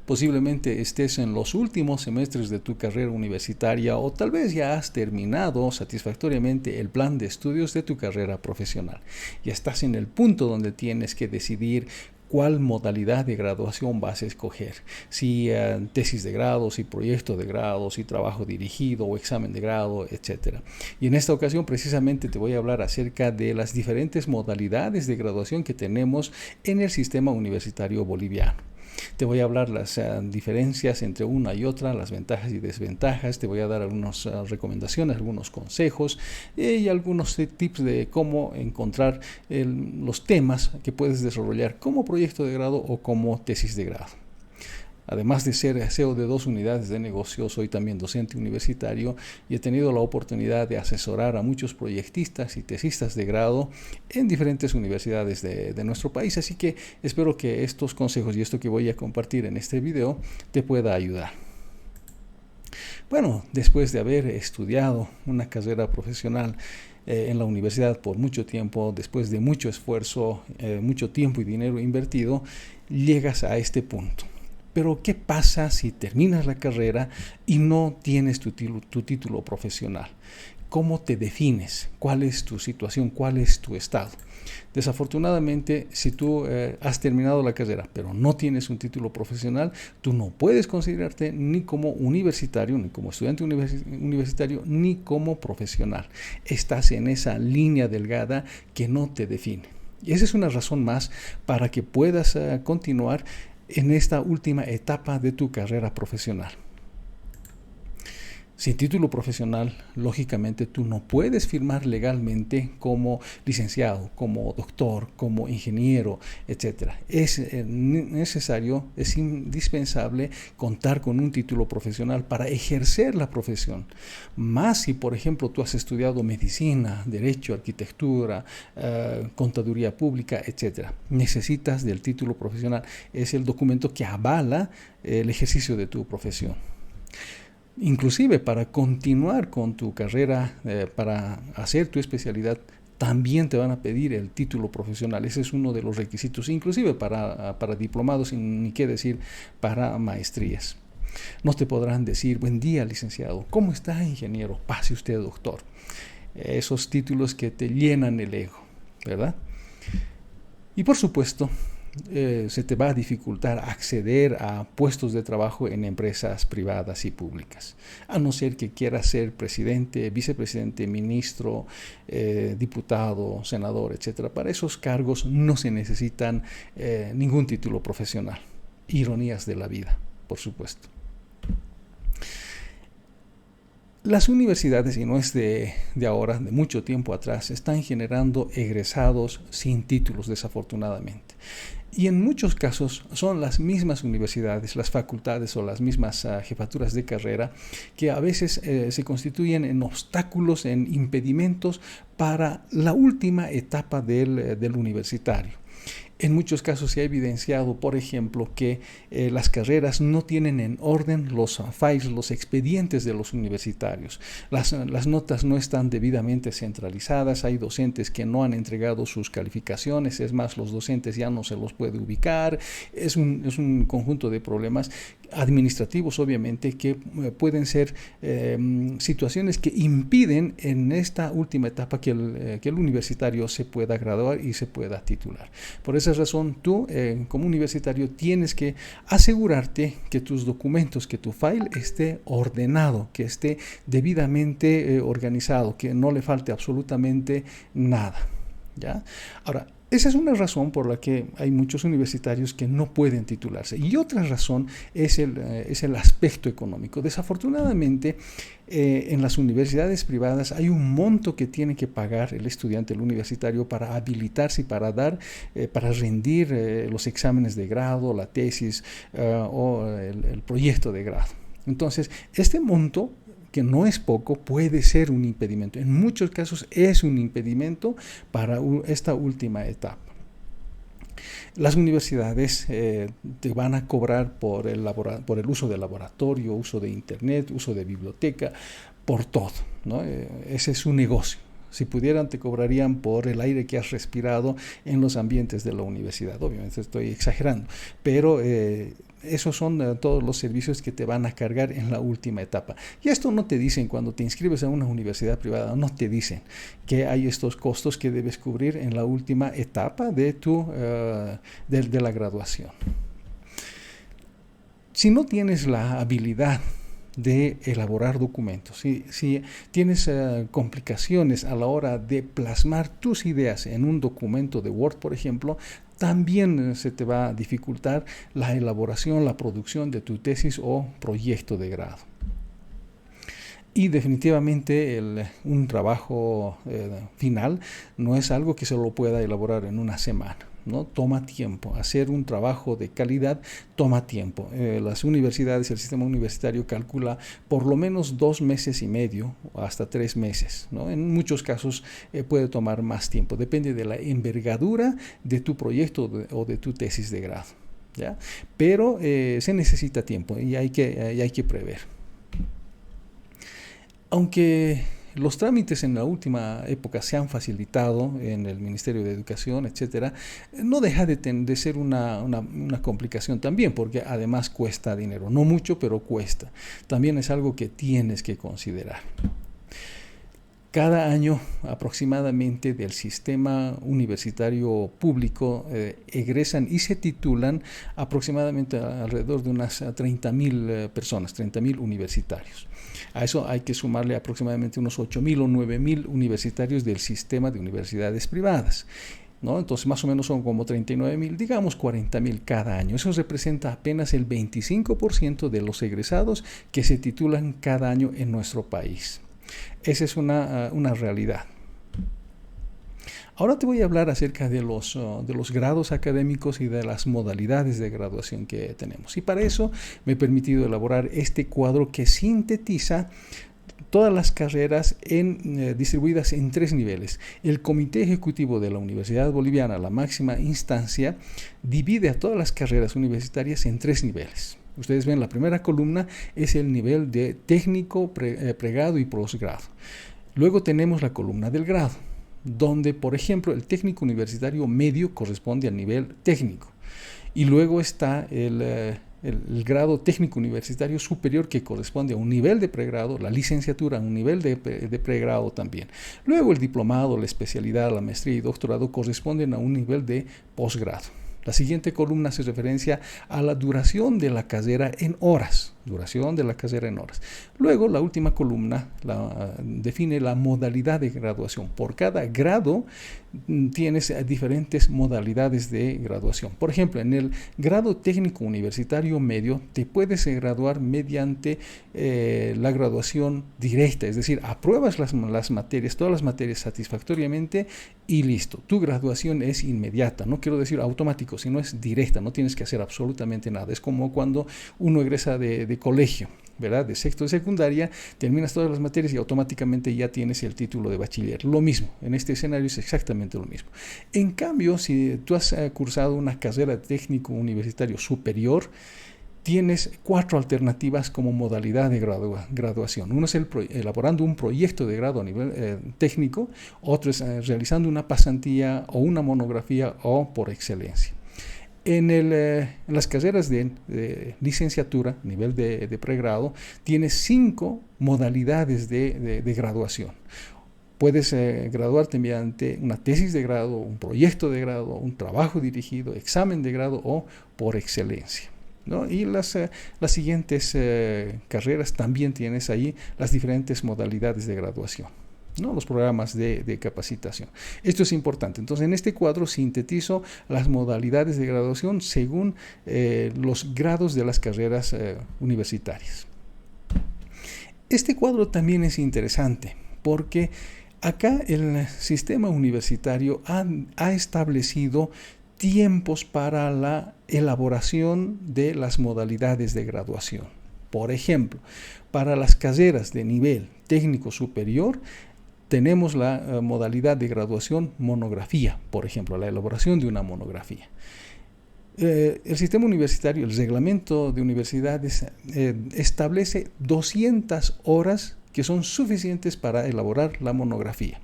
Posiblemente estés en los últimos semestres de tu carrera universitaria o tal vez ya has terminado satisfactoriamente el plan de estudios de tu carrera profesional. Ya estás en el punto donde tienes que decidir cuál modalidad de graduación vas a escoger, si tesis de grado, si proyecto de grado, si trabajo dirigido o examen de grado, etc. Y en esta ocasión precisamente te voy a hablar acerca de las diferentes modalidades de graduación que tenemos en el sistema universitario boliviano. Te voy a hablar las diferencias entre una y otra, las ventajas y desventajas. Te voy a dar algunas recomendaciones, algunos consejos y algunos tips de cómo encontrar los temas que puedes desarrollar como proyecto de grado o como tesis de grado. Además de ser CEO de 2 unidades de negocio, soy también docente universitario y he tenido la oportunidad de asesorar a muchos proyectistas y tesistas de grado en diferentes universidades de nuestro país. Así que espero que estos consejos y esto que voy a compartir en este video te pueda ayudar. Bueno, después de haber estudiado una carrera profesional en la universidad por mucho tiempo, después de mucho esfuerzo, mucho tiempo y dinero invertido, llegas a este punto. Pero ¿qué pasa si terminas la carrera y no tienes tu título profesional? ¿Cómo te defines? ¿Cuál es tu situación? ¿Cuál es tu estado? Desafortunadamente, si tú has terminado la carrera, pero no tienes un título profesional, tú no puedes considerarte ni como universitario, ni como estudiante universitario, ni como profesional. Estás en esa línea delgada que no te define. Y esa es una razón más para que puedas continuar en esta última etapa de tu carrera profesional. Sin título profesional, lógicamente tú no puedes firmar legalmente como licenciado, como doctor, como ingeniero, etc. Es necesario, es indispensable contar con un título profesional para ejercer la profesión. Más si, por ejemplo, tú has estudiado medicina, derecho, arquitectura, contaduría pública, etc. Necesitas del título profesional. Es el documento que avala el ejercicio de tu profesión. Inclusive para continuar con tu carrera, para hacer tu especialidad, también te van a pedir el título profesional. Ese es uno de los requisitos, inclusive para diplomados, ni qué decir para maestrías. No te podrán decir, buen día licenciado, ¿cómo está ingeniero? Pase usted doctor. Esos títulos que te llenan el ego, ¿verdad? Y por supuesto, se te va a dificultar acceder a puestos de trabajo en empresas privadas y públicas, a no ser que quieras ser presidente, vicepresidente, ministro, diputado, senador, etc. Para esos cargos no se necesitan ningún título profesional. Ironías de la vida, por supuesto. Las universidades, y no es de ahora, de mucho tiempo atrás, están generando egresados sin títulos, desafortunadamente. Y en muchos casos son las mismas universidades, las facultades o las mismas jefaturas de carrera que a veces se constituyen en obstáculos, en impedimentos para la última etapa del universitario. En muchos casos se ha evidenciado, por ejemplo, que las carreras no tienen en orden los files, los expedientes de los universitarios. Las notas no están debidamente centralizadas. Hay docentes que no han entregado sus calificaciones. Es más, los docentes ya no se los puede ubicar. Es un conjunto de problemas administrativos, obviamente, que pueden ser situaciones que impiden en esta última etapa que el universitario se pueda graduar y se pueda titular. Por esa razón, tú como universitario tienes que asegurarte que tus documentos, que tu file esté ordenado, que esté debidamente organizado, que no le falte absolutamente nada, ¿ya? Ahora, esa es una razón por la que hay muchos universitarios que no pueden titularse. Y otra razón es el aspecto económico. Desafortunadamente, en las universidades privadas hay un monto que tiene que pagar el estudiante, el universitario, para habilitarse y para rendir los exámenes de grado, la tesis o el proyecto de grado. Entonces, este monto, que no es poco, puede ser un impedimento. En muchos casos es un impedimento para esta última etapa. Las universidades te van a cobrar por el uso de laboratorio, uso de internet, uso de biblioteca, por todo, ¿no? Ese es su negocio. Si pudieran, te cobrarían por el aire que has respirado en los ambientes de la universidad. Obviamente estoy exagerando, pero esos son todos los servicios que te van a cargar en la última etapa. Y esto no te dicen cuando te inscribes a una universidad privada, no te dicen que hay estos costos que debes cubrir en la última etapa de la graduación. Si no tienes la habilidad de elaborar documentos, si tienes complicaciones a la hora de plasmar tus ideas en un documento de Word, por ejemplo, también se te va a dificultar la elaboración, la producción de tu tesis o proyecto de grado. Y definitivamente un trabajo final no es algo que se lo pueda elaborar en una semana, ¿no? Toma tiempo. Hacer un trabajo de calidad toma tiempo. Las universidades, el sistema universitario calcula por lo menos 2 meses y medio hasta 3 meses, ¿no? En muchos casos puede tomar más tiempo. Depende de la envergadura de tu proyecto o de tu tesis de grado, ¿ya? Pero se necesita tiempo y hay que prever. Aunque los trámites en la última época se han facilitado en el Ministerio de Educación, etcétera, no deja de ser una complicación también, porque además cuesta dinero. No mucho, pero cuesta. También es algo que tienes que considerar. Cada año aproximadamente del sistema universitario público egresan y se titulan aproximadamente alrededor de unas 30,000 personas, 30,000 universitarios. A eso hay que sumarle aproximadamente unos 8,000 o 9,000 universitarios del sistema de universidades privadas, ¿no? Entonces más o menos son como 39,000, digamos 40,000 cada año. Eso representa apenas el 25% de los egresados que se titulan cada año en nuestro país. Esa es una realidad. Ahora te voy a hablar acerca de los grados académicos y de las modalidades de graduación que tenemos. Y para eso me he permitido elaborar este cuadro que sintetiza todas las carreras distribuidas en 3 niveles. El Comité Ejecutivo de la Universidad Boliviana, la máxima instancia, divide a todas las carreras universitarias en 3 niveles. Ustedes ven, la primera columna es el nivel de técnico, pregrado y posgrado. Luego tenemos la columna del grado, donde, por ejemplo, el técnico universitario medio corresponde al nivel técnico. Y luego está el grado técnico universitario superior, que corresponde a un nivel de pregrado, la licenciatura a un nivel de pregrado también. Luego el diplomado, la especialidad, la maestría y doctorado corresponden a un nivel de posgrado. La siguiente columna hace referencia a la duración de la carrera en horas. Luego, la última columna define la modalidad de graduación. Por cada grado tienes diferentes modalidades de graduación. Por ejemplo, en el grado técnico universitario medio te puedes graduar mediante la graduación directa, es decir, apruebas las materias, todas las materias satisfactoriamente y listo. Tu graduación es inmediata, no quiero decir automático, sino es directa, no tienes que hacer absolutamente nada. Es como cuando uno egresa de colegio, ¿verdad? De sexto de secundaria, terminas todas las materias y automáticamente ya tienes el título de bachiller. Lo mismo, en este escenario es exactamente lo mismo. En cambio, si tú has cursado una carrera técnico universitario superior, tienes 4 alternativas como modalidad de graduación. Uno es elaborando un proyecto de grado a nivel técnico, otro es realizando una pasantía o una monografía o por excelencia. En las carreras de licenciatura, nivel de pregrado, tienes 5 modalidades de graduación. Puedes graduarte mediante una tesis de grado, un proyecto de grado, un trabajo dirigido, examen de grado o por excelencia, ¿no? Y las siguientes carreras también tienes ahí las diferentes modalidades de graduación, ¿no? Los programas de capacitación. Esto es importante. Entonces, en este cuadro sintetizo las modalidades de graduación según los grados de las carreras universitarias. Este cuadro también es interesante porque acá el sistema universitario ha establecido tiempos para la elaboración de las modalidades de graduación. Por ejemplo, para las carreras de nivel técnico superior, tenemos la modalidad de graduación monografía, por ejemplo, la elaboración de una monografía. El sistema universitario, el reglamento de universidades, establece 200 horas que son suficientes para elaborar la monografía.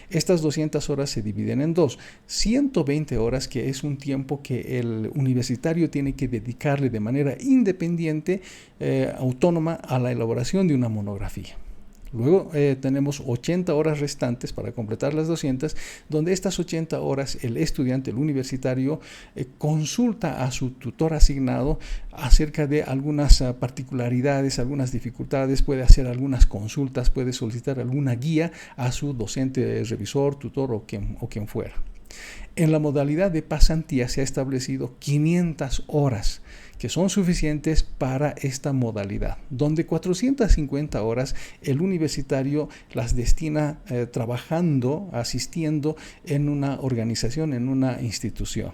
Estas 200 horas se dividen en dos. 120 horas, que es un tiempo que el universitario tiene que dedicarle de manera independiente, autónoma, a la elaboración de una monografía. Luego tenemos 80 horas restantes para completar las 200, donde estas 80 horas el estudiante, el universitario, consulta a su tutor asignado acerca de algunas particularidades, algunas dificultades, puede hacer algunas consultas, puede solicitar alguna guía a su docente, revisor, tutor o quien fuera. En la modalidad de pasantía se ha establecido 500 horas que son suficientes para esta modalidad, donde 450 horas el universitario las destina trabajando, asistiendo en una organización, en una institución.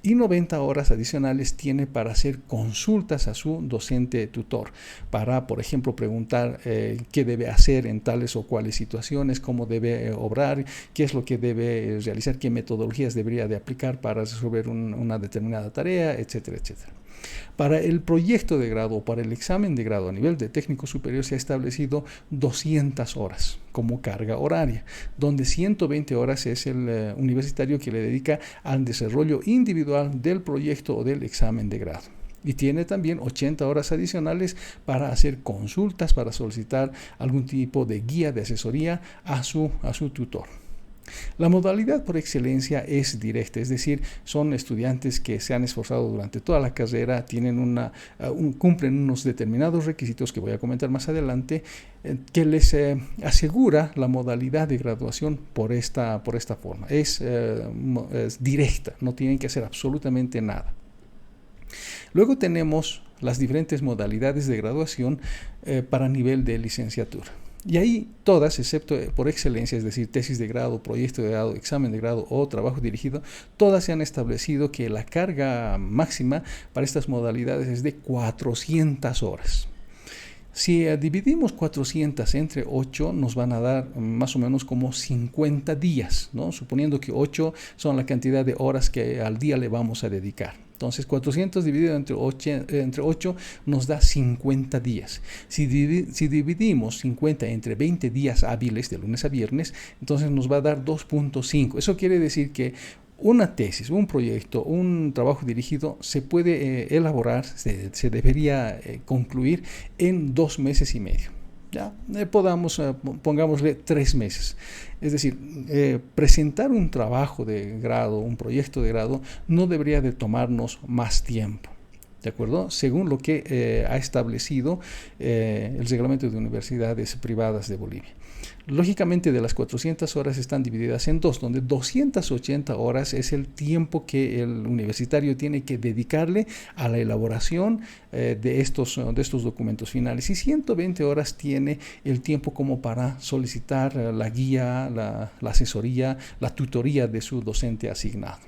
Y 90 horas adicionales tiene para hacer consultas a su docente tutor, para, por ejemplo, preguntar qué debe hacer en tales o cuales situaciones, cómo debe obrar, qué es lo que debe realizar, qué metodologías debería de aplicar para resolver una determinada tarea, etcétera, etcétera. Para el proyecto de grado o para el examen de grado a nivel de técnico superior se ha establecido 200 horas como carga horaria, donde 120 horas es el universitario que le dedica al desarrollo individual del proyecto o del examen de grado. Y tiene también 80 horas adicionales para hacer consultas, para solicitar algún tipo de guía, de asesoría a su tutor. La modalidad por excelencia es directa, es decir, son estudiantes que se han esforzado durante toda la carrera, tienen cumplen unos determinados requisitos que voy a comentar más adelante, que les asegura la modalidad de graduación por esta forma. Es directa, no tienen que hacer absolutamente nada. Luego tenemos las diferentes modalidades de graduación para nivel de licenciatura. Y ahí todas, excepto por excelencia, es decir, tesis de grado, proyecto de grado, examen de grado o trabajo dirigido, todas se han establecido que la carga máxima para estas modalidades es de 400 horas. Si dividimos 400 entre 8, nos van a dar más o menos como 50 días, ¿no? Suponiendo que 8 son la cantidad de horas que al día le vamos a dedicar. Entonces, 400 dividido entre 8 nos da 50 días. Si dividimos 50 entre 20 días hábiles, de lunes a viernes, entonces nos va a dar 2.5. Eso quiere decir que una tesis, un proyecto, un trabajo dirigido se puede elaborar, se debería concluir en 2 meses y medio. Ya, pongámosle 3 meses. Es decir, presentar un trabajo de grado, un proyecto de grado, no debería de tomarnos más tiempo. ¿De acuerdo? Según lo que ha establecido el reglamento de universidades privadas de Bolivia. Lógicamente, de las 400 horas están divididas en dos, donde 280 horas es el tiempo que el universitario tiene que dedicarle a la elaboración de estos documentos finales, y 120 horas tiene el tiempo como para solicitar la guía, la asesoría, la tutoría de su docente asignado.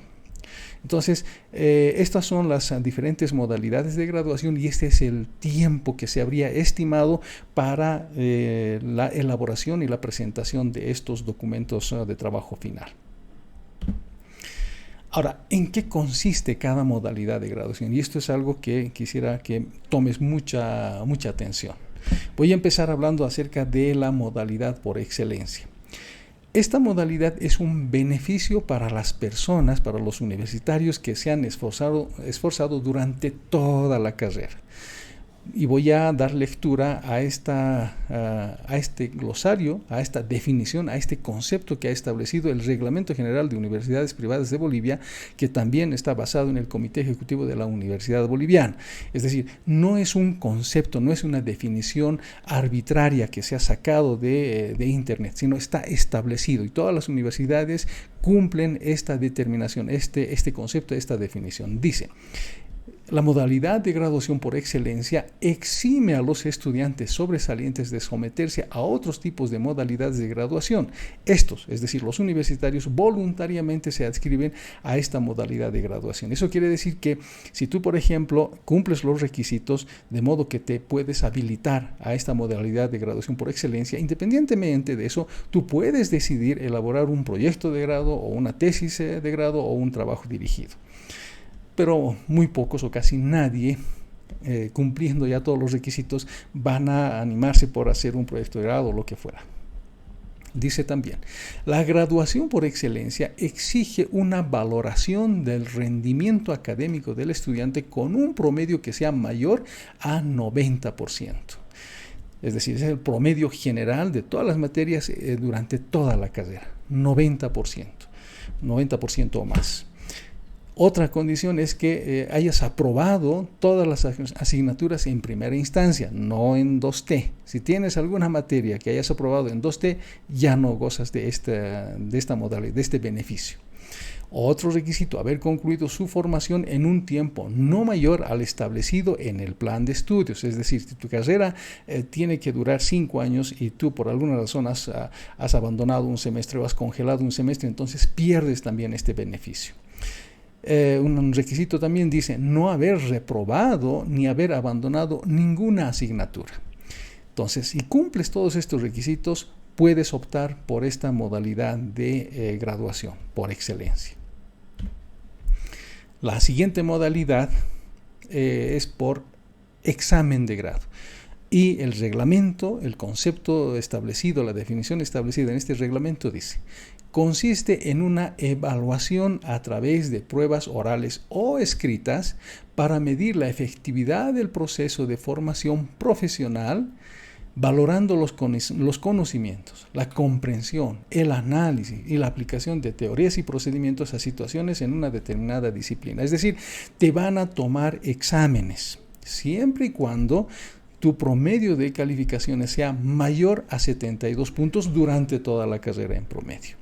Entonces, estas son las diferentes modalidades de graduación y este es el tiempo que se habría estimado para la elaboración y la presentación de estos documentos de trabajo final. Ahora, ¿en qué consiste cada modalidad de graduación? Y esto es algo que quisiera que tomes mucha atención. Voy a empezar hablando acerca de la modalidad por excelencia. Esta modalidad es un beneficio para las personas, para los universitarios que se han esforzado durante toda la carrera. Y voy a dar lectura a este glosario, a esta definición, a este concepto que ha establecido el Reglamento General de Universidades Privadas de Bolivia, que también está basado en el Comité Ejecutivo de la Universidad Boliviana. Es decir, no es un concepto, no es una definición arbitraria que se ha sacado de Internet, sino está establecido y todas las universidades cumplen esta determinación, este concepto, esta definición. Dice: la modalidad de graduación por excelencia exime a los estudiantes sobresalientes de someterse a otros tipos de modalidades de graduación. Estos, es decir, los universitarios, voluntariamente se adscriben a esta modalidad de graduación. Eso quiere decir que si tú, por ejemplo, cumples los requisitos de modo que te puedes habilitar a esta modalidad de graduación por excelencia, independientemente de eso, tú puedes decidir elaborar un proyecto de grado o una tesis de grado o un trabajo dirigido. Pero muy pocos o casi nadie, cumpliendo ya todos los requisitos, van a animarse por hacer un proyecto de grado o lo que fuera. Dice también, la graduación por excelencia exige una valoración del rendimiento académico del estudiante con un promedio que sea mayor a 90%. Es decir, es el promedio general de todas las materias durante toda la carrera, 90% o más. Otra condición es que hayas aprobado todas las asignaturas en primera instancia, no en 2T. Si tienes alguna materia que hayas aprobado en 2T, ya no gozas de esta modalidad, de este beneficio. Otro requisito, haber concluido su formación en un tiempo no mayor al establecido en el plan de estudios. Es decir, si tu carrera tiene que durar 5 años y tú por alguna razón has abandonado un semestre o has congelado un semestre, entonces pierdes también este beneficio. Un requisito también dice no haber reprobado ni haber abandonado ninguna asignatura. Entonces, si cumples todos estos requisitos, puedes optar por esta modalidad de graduación por excelencia. La siguiente modalidad es por examen de grado. Y el reglamento, el concepto establecido, la definición establecida en este reglamento dice: consiste en una evaluación a través de pruebas orales o escritas para medir la efectividad del proceso de formación profesional, valorando los conocimientos, la comprensión, el análisis y la aplicación de teorías y procedimientos a situaciones en una determinada disciplina. Es decir, te van a tomar exámenes, siempre y cuando tu promedio de calificaciones sea mayor a 72 puntos durante toda la carrera en promedio.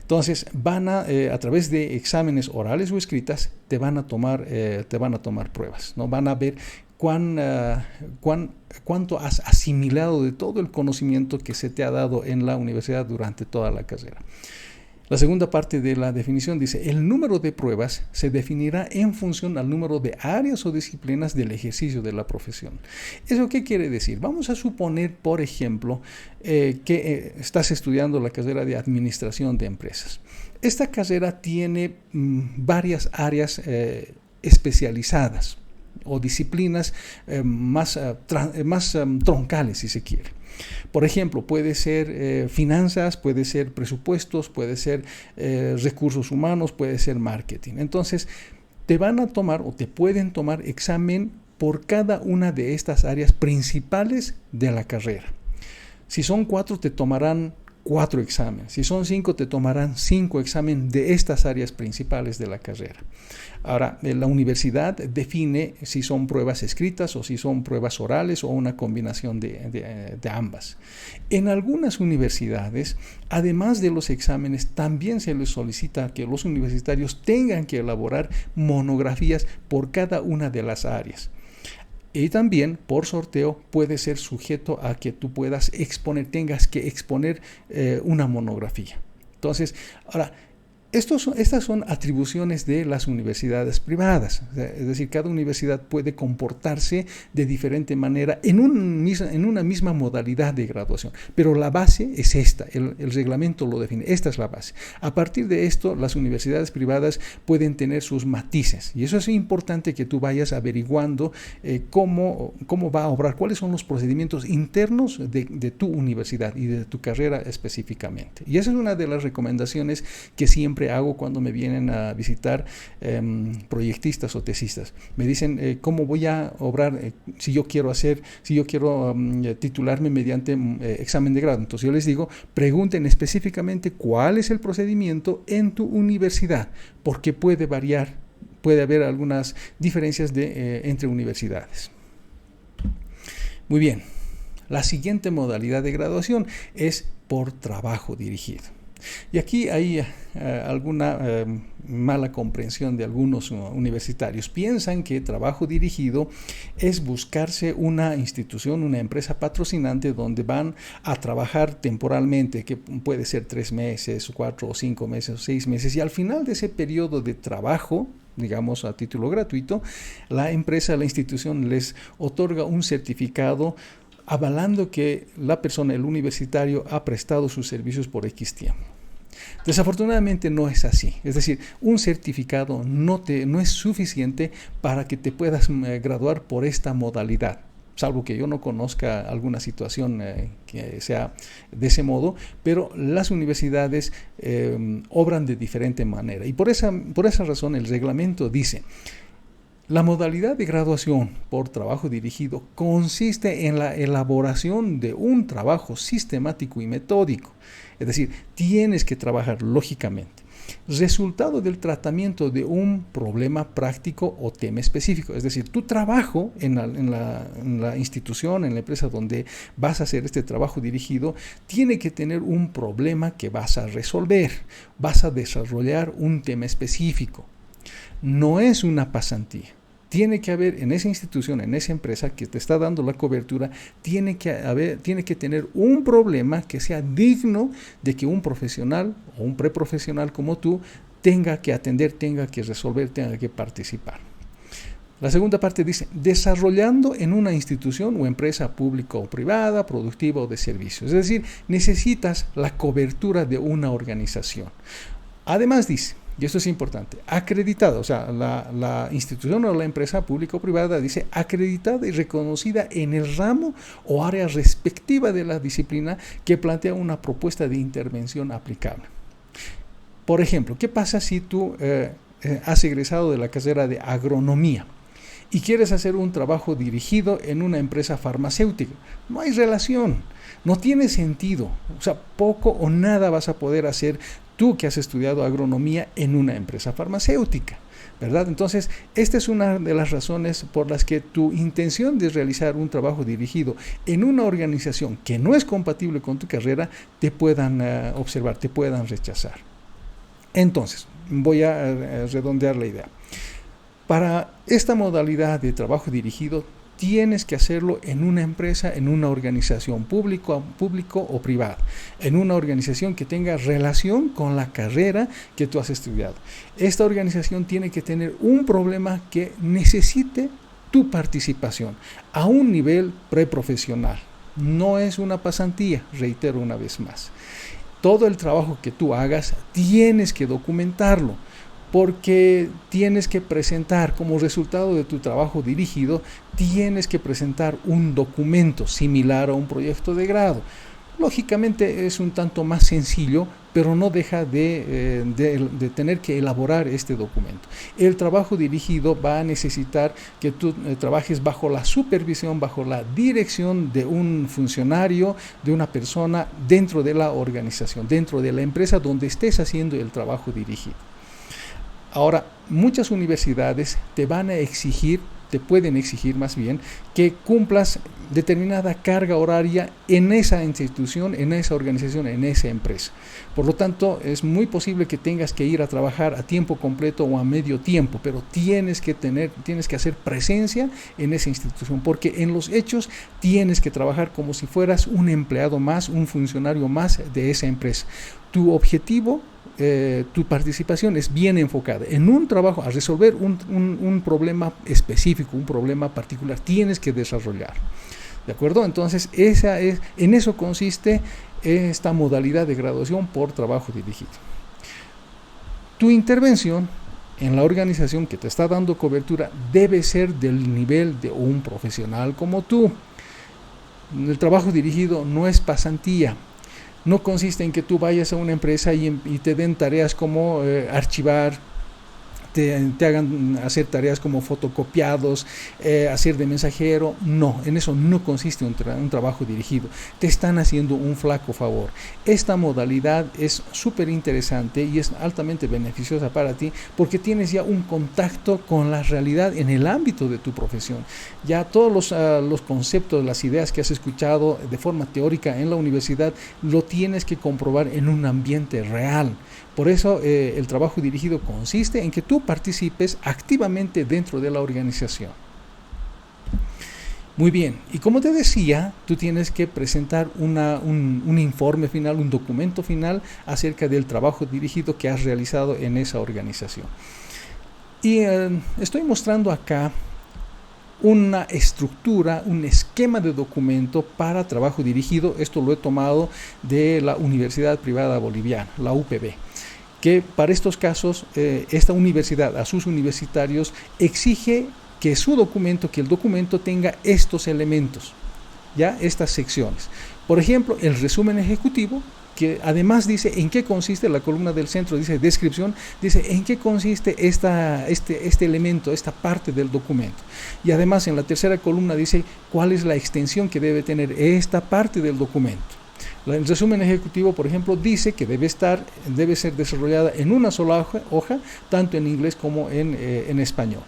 Entonces, a través de exámenes orales o escritas, te van a tomar pruebas, ¿no? Van a ver cuánto has asimilado de todo el conocimiento que se te ha dado en la universidad durante toda la carrera. La segunda parte de la definición dice: el número de pruebas se definirá en función al número de áreas o disciplinas del ejercicio de la profesión. ¿Eso qué quiere decir? Vamos a suponer, por ejemplo, que estás estudiando la carrera de administración de empresas. Esta carrera tiene varias áreas especializadas o disciplinas más troncales, si se quiere. Por ejemplo, puede ser finanzas, puede ser presupuestos, puede ser recursos humanos, puede ser marketing. Entonces, te van a tomar o te pueden tomar examen por cada una de estas áreas principales de la carrera. Si son 4, te tomarán 4 exámenes. Si son 5, te tomarán 5 exámenes de estas áreas principales de la carrera. Ahora, la universidad define si son pruebas escritas o si son pruebas orales o una combinación de ambas. En algunas universidades, además de los exámenes, también se les solicita que los universitarios tengan que elaborar monografías por cada una de las áreas. Y también, por sorteo, puede ser sujeto a que tú tengas que exponer una monografía. Entonces, ahora, estas son atribuciones de las universidades privadas. Es decir, cada universidad puede comportarse de diferente manera en una misma modalidad de graduación. Pero la base es esta, el reglamento lo define, esta es la base. A partir de esto, las universidades privadas pueden tener sus matices. Y eso es importante que tú vayas averiguando cómo va a obrar, cuáles son los procedimientos internos de tu universidad y de tu carrera específicamente. Y esa es una de las recomendaciones que siempre hago cuando me vienen a visitar proyectistas o tesistas. Me dicen cómo voy a obrar si yo quiero titularme mediante examen de grado. Entonces yo les digo, pregunten específicamente cuál es el procedimiento en tu universidad, porque puede variar, puede haber algunas diferencias entre universidades. Muy bien, la siguiente modalidad de graduación es por trabajo dirigido. Y aquí hay alguna mala comprensión de algunos universitarios. Piensan que trabajo dirigido es buscarse una institución, una empresa patrocinante donde van a trabajar temporalmente, que puede ser 3 meses, 4 o 5 meses o 6 meses, y al final de ese periodo de trabajo, digamos a título gratuito, la empresa, la institución les otorga un certificado avalando que la persona, el universitario, ha prestado sus servicios por X tiempo. Desafortunadamente no es así. Es decir, un certificado no es suficiente para que te puedas graduar por esta modalidad. salvo que yo no conozca alguna situación que sea de ese modo, pero las universidades obran de diferente manera. Y por esa razón el reglamento dice: la modalidad de graduación por trabajo dirigido consiste en la elaboración de un trabajo sistemático y metódico. Es decir, tienes que trabajar lógicamente, resultado del tratamiento de un problema práctico o tema específico. Es decir, tu trabajo en la institución, en la empresa donde vas a hacer este trabajo dirigido, tiene que tener un problema que vas a resolver. Vas a desarrollar un tema específico. No es una pasantía. Tiene que haber en esa institución, en esa empresa que te está dando la cobertura, tiene que tener un problema que sea digno de que un profesional o un preprofesional como tú tenga que atender, tenga que resolver, tenga que participar. La segunda parte dice: desarrollando en una institución o empresa pública o privada, productiva o de servicios. Es decir, necesitas la cobertura de una organización. Además dice, y esto es importante, acreditada, o sea, la institución o la empresa pública o privada dice acreditada y reconocida en el ramo o área respectiva de la disciplina que plantea una propuesta de intervención aplicable. Por ejemplo, ¿qué pasa si tú has egresado de la carrera de agronomía y quieres hacer un trabajo dirigido en una empresa farmacéutica? No hay relación, no tiene sentido, o sea, poco o nada vas a poder hacer tú que has estudiado agronomía en una empresa farmacéutica, ¿verdad? Entonces, esta es una de las razones por las que tu intención de realizar un trabajo dirigido en una organización que no es compatible con tu carrera, te puedan observar, te puedan rechazar. Entonces, voy a redondear la idea. Para esta modalidad de trabajo dirigido, tienes que hacerlo en una empresa, en una organización público o privada, en una organización que tenga relación con la carrera que tú has estudiado. Esta organización tiene que tener un problema que necesite tu participación a un nivel preprofesional. No es una pasantía, reitero una vez más. Todo el trabajo que tú hagas tienes que documentarlo, porque tienes que presentar, como resultado de tu trabajo dirigido, tienes que presentar un documento similar a un proyecto de grado. Lógicamente es un tanto más sencillo, pero no deja de tener que elaborar este documento. El trabajo dirigido va a necesitar que tú trabajes bajo la supervisión, bajo la dirección de un funcionario, de una persona dentro de la organización, dentro de la empresa donde estés haciendo el trabajo dirigido. Ahora, muchas universidades te pueden exigir más bien, que cumplas determinada carga horaria en esa institución, en esa organización, en esa empresa. Por lo tanto, es muy posible que tengas que ir a trabajar a tiempo completo o a medio tiempo, pero tienes que hacer presencia en esa institución, porque en los hechos tienes que trabajar como si fueras un empleado más, un funcionario más de esa empresa. Tu objetivo, tu participación es bien enfocada en un trabajo, a resolver un problema específico, un problema particular, tienes que desarrollar. ¿De acuerdo? Entonces, en eso consiste esta modalidad de graduación por trabajo dirigido. Tu intervención en la organización que te está dando cobertura debe ser del nivel de un profesional como tú. El trabajo dirigido no es pasantía. No consiste en que tú vayas a una empresa y te den tareas como archivar, te hagan hacer tareas como fotocopiados, hacer de mensajero. No, en eso no consiste un trabajo dirigido. Te están haciendo un flaco favor. Esta modalidad es súper interesante y es altamente beneficiosa para ti, porque tienes ya un contacto con la realidad en el ámbito de tu profesión. Ya todos los conceptos, las ideas que has escuchado de forma teórica en la universidad, lo tienes que comprobar en un ambiente real. Por eso el trabajo dirigido consiste en que tú participes activamente dentro de la organización. Muy bien, y como te decía, tú tienes que presentar un informe final, un documento final acerca del trabajo dirigido que has realizado en esa organización. Y estoy mostrando acá una estructura, un esquema de documento para trabajo dirigido. Esto lo he tomado de la Universidad Privada Boliviana, la UPB, que para estos casos esta universidad a sus universitarios exige que su documento, que el documento tenga estos elementos, ya estas secciones. Por ejemplo, el resumen ejecutivo, que además dice en qué consiste, la columna del centro dice descripción, dice en qué consiste este elemento, esta parte del documento. Y además en la tercera columna dice cuál es la extensión que debe tener esta parte del documento. El resumen ejecutivo, por ejemplo, dice que debe ser desarrollada en una sola hoja, tanto en inglés como en español.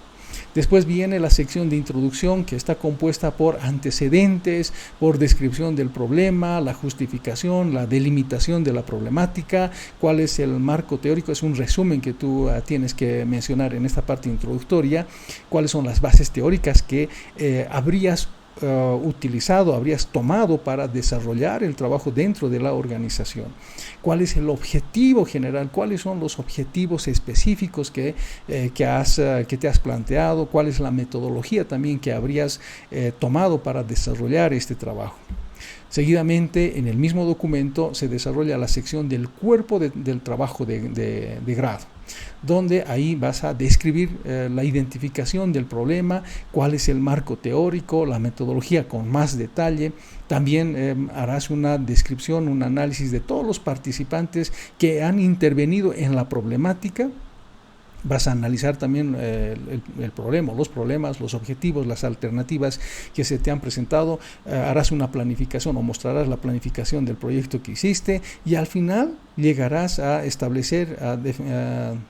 Después viene la sección de introducción, que está compuesta por antecedentes, por descripción del problema, la justificación, la delimitación de la problemática, cuál es el marco teórico, es un resumen que tú tienes que mencionar en esta parte introductoria, cuáles son las bases teóricas que habrías habrías tomado para desarrollar el trabajo dentro de la organización. ¿Cuál es el objetivo general? ¿Cuáles son los objetivos específicos que te has planteado? ¿Cuál es la metodología también que habrías tomado para desarrollar este trabajo? Seguidamente, en el mismo documento se desarrolla la sección del cuerpo del trabajo de grado, donde ahí vas a describir la identificación del problema, cuál es el marco teórico, la metodología con más detalle. También harás una descripción, un análisis de todos los participantes que han intervenido en la problemática. Vas a analizar también el problema, los problemas, los objetivos, las alternativas que se te han presentado. Harás una planificación o mostrarás la planificación del proyecto que hiciste y al final llegarás a establecer, a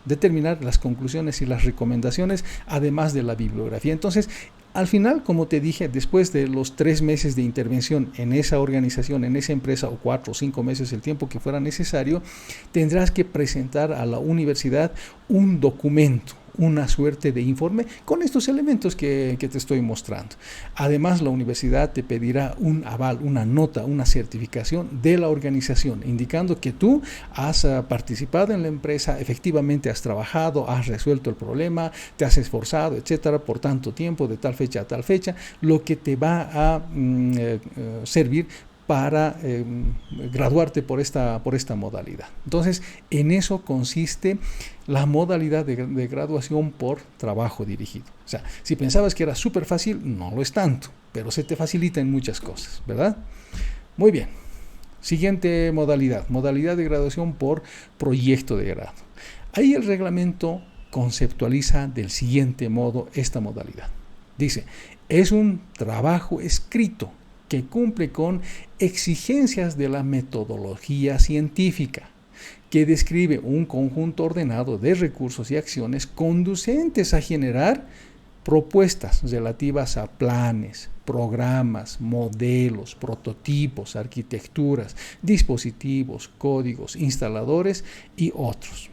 determinar las conclusiones y las recomendaciones, además de la bibliografía. Entonces, al final, como te dije, después de los 3 meses de intervención en esa organización, en esa empresa, o 4 o 5 meses, el tiempo que fuera necesario, tendrás que presentar a la universidad un documento, una suerte de informe con estos elementos que te estoy mostrando. Además, la universidad te pedirá un aval, una nota, una certificación de la organización, indicando que tú has participado en la empresa, efectivamente has trabajado, has resuelto el problema, te has esforzado, etcétera, por tanto tiempo, de tal fecha a tal fecha, lo que te va a servir para graduarte por esta modalidad. Entonces, en eso consiste la modalidad de graduación por trabajo dirigido. O sea, si pensabas que era súper fácil, no lo es tanto, pero se te facilita en muchas cosas, ¿verdad? Muy bien. Siguiente modalidad de graduación por proyecto de grado. Ahí el reglamento conceptualiza del siguiente modo esta modalidad. Dice, es un trabajo escrito que cumple con exigencias de la metodología científica, que describe un conjunto ordenado de recursos y acciones conducentes a generar propuestas relativas a planes, programas, modelos, prototipos, arquitecturas, dispositivos, códigos, instaladores y otros,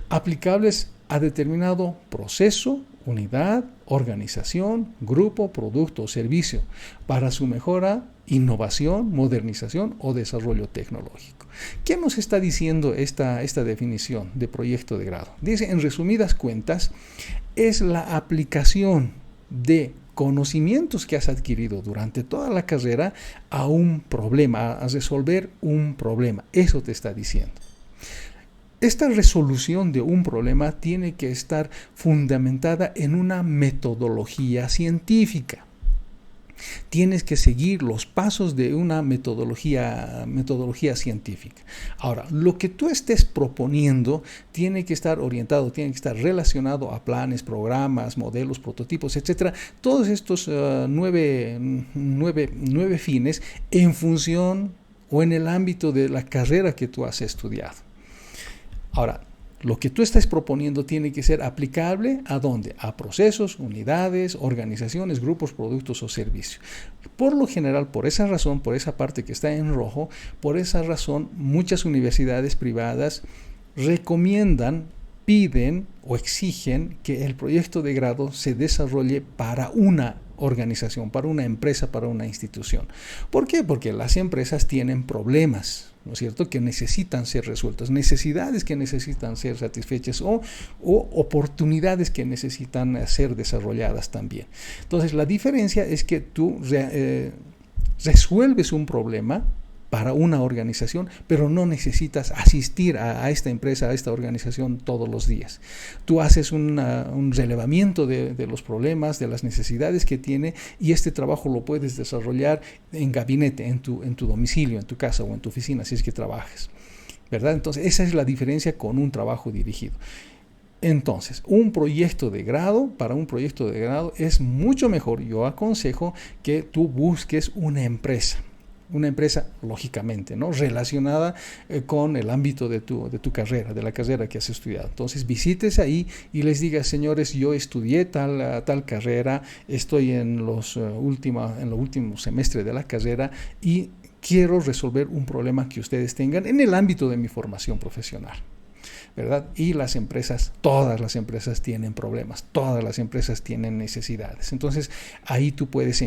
aplicables a determinado proceso, unidad, organización, grupo, producto o servicio para su mejora, innovación, modernización o desarrollo tecnológico. ¿Qué nos está diciendo esta definición de proyecto de grado? Dice, en resumidas cuentas, es la aplicación de conocimientos que has adquirido durante toda la carrera a un problema, a resolver un problema. Eso te está diciendo. Esta resolución de un problema tiene que estar fundamentada en una metodología científica. Tienes que seguir los pasos de una metodología científica. Ahora, lo que tú estés proponiendo tiene que estar orientado, tiene que estar relacionado a planes, programas, modelos, prototipos, etcétera. Todos estos nueve fines en función o en el ámbito de la carrera que tú has estudiado. Ahora, lo que tú estás proponiendo tiene que ser aplicable ¿a dónde? A procesos, unidades, organizaciones, grupos, productos o servicios. Por lo general, por esa razón, por esa parte que está en rojo, por esa razón, muchas universidades privadas recomiendan, piden o exigen que el proyecto de grado se desarrolle para una organización, para una empresa, para una institución. ¿Por qué? Porque las empresas tienen problemas, ¿no es cierto?, que necesitan ser resueltas, necesidades que necesitan ser satisfechas o oportunidades que necesitan ser desarrolladas también. Entonces, la diferencia es que tú resuelves un problema para una organización, pero no necesitas asistir a esta empresa, a esta organización todos los días. Tú haces un relevamiento de los problemas, de las necesidades que tiene, y este trabajo lo puedes desarrollar en gabinete, en tu domicilio, en tu casa o en tu oficina, si es que trabajas, ¿verdad? Entonces, esa es la diferencia con un trabajo dirigido. Entonces, para un proyecto de grado es mucho mejor, yo aconsejo que tú busques una empresa, lógicamente, ¿no?, relacionada con el ámbito de tu carrera, de la carrera que has estudiado. Entonces, visites ahí y les digas: señores, yo estudié tal carrera, estoy en los últimos semestres de la carrera y quiero resolver un problema que ustedes tengan en el ámbito de mi formación profesional, ¿verdad? Y todas las empresas tienen problemas, todas las empresas tienen necesidades. Entonces, ahí tú puedes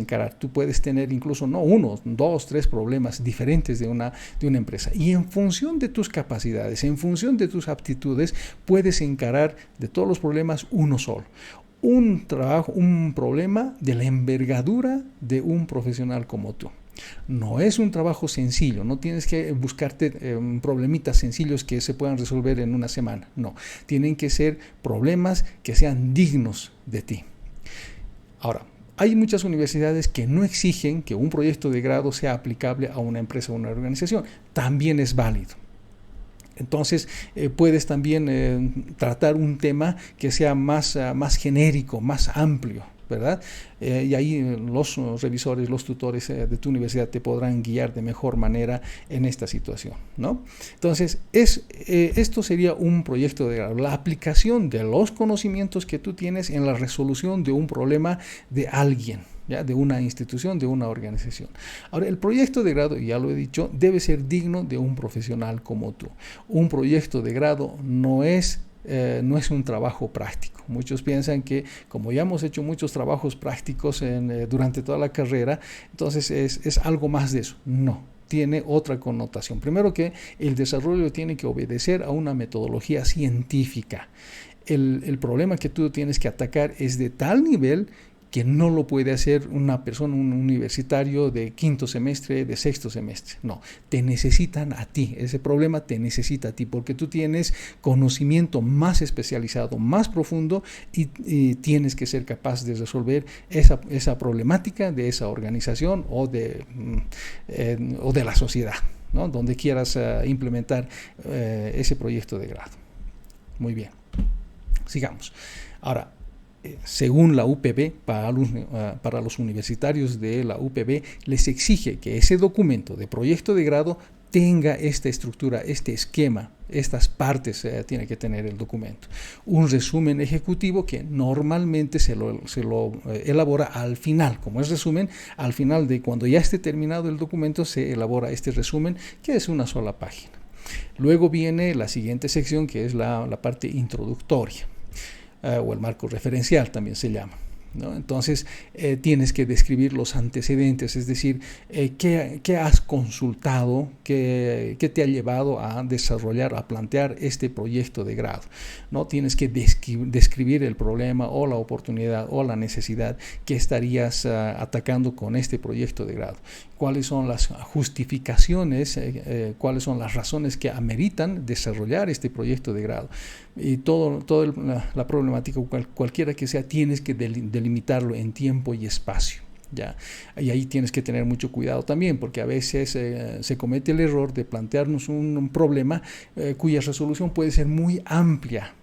tener incluso no uno, dos, tres problemas diferentes de una empresa. Y en función de tus capacidades, en función de tus aptitudes, puedes encarar de todos los problemas uno solo. Un problema de la envergadura de un profesional como tú. No es un trabajo sencillo, no tienes que buscarte problemitas sencillos que se puedan resolver en una semana. No, tienen que ser problemas que sean dignos de ti. Ahora, hay muchas universidades que no exigen que un proyecto de grado sea aplicable a una empresa o una organización. También es válido. Entonces, puedes también tratar un tema que sea más genérico, más amplio, ¿verdad? Y ahí los revisores, los tutores de tu universidad te podrán guiar de mejor manera en esta situación, ¿no? Entonces, esto sería un proyecto de grado, la aplicación de los conocimientos que tú tienes en la resolución de un problema de alguien, ¿ya?, de una institución, de una organización. Ahora, el proyecto de grado, ya lo he dicho, debe ser digno de un profesional como tú. Un proyecto de grado no es un trabajo práctico. Muchos piensan que, como ya hemos hecho muchos trabajos prácticos durante toda la carrera, entonces es algo más de eso. No, tiene otra connotación. Primero, que el desarrollo tiene que obedecer a una metodología científica. El problema que tú tienes que atacar es de tal nivel que no lo puede hacer una persona, un universitario de quinto semestre, de sexto semestre. No, te necesitan a ti, ese problema te necesita a ti, porque tú tienes conocimiento más especializado, más profundo, y tienes que ser capaz de resolver esa problemática de esa organización o de la sociedad, ¿no?, donde quieras implementar ese proyecto de grado. Muy bien, sigamos. Ahora, según la UPB, para los universitarios de la UPB, les exige que ese documento de proyecto de grado tenga esta estructura, este esquema, estas partes tiene que tener el documento. Un resumen ejecutivo que normalmente se lo elabora al final. Como es resumen, al final de cuando ya esté terminado el documento, se elabora este resumen, que es una sola página. Luego viene la siguiente sección, que es la parte introductoria. O el marco referencial también se llama, ¿no? Entonces, tienes que describir los antecedentes, es decir, qué has consultado, qué te ha llevado a desarrollar, a plantear este proyecto de grado, ¿no? Tienes que describir el problema o la oportunidad o la necesidad que estarías atacando con este proyecto de grado. Cuáles son las justificaciones, cuáles son las razones que ameritan desarrollar este proyecto de grado. Y toda la problemática, cualquiera que sea, tienes que delimitarlo en tiempo y espacio, ¿ya? Y ahí tienes que tener mucho cuidado también, porque a veces se comete el error de plantearnos un problema cuya resolución puede ser muy amplia.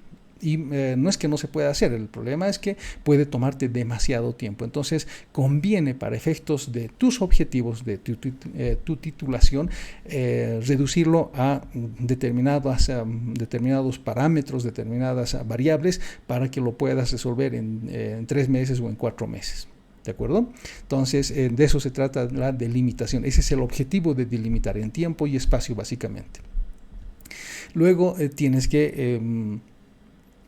Y no es que no se pueda hacer, el problema es que puede tomarte demasiado tiempo. Entonces, conviene, para efectos de tus objetivos, de tu titulación, reducirlo a determinados parámetros, determinadas variables, para que lo puedas resolver en 3 meses o en 4 meses. ¿De acuerdo? Entonces, de eso se trata la delimitación. Ese es el objetivo de delimitar en tiempo y espacio, básicamente. Luego tienes que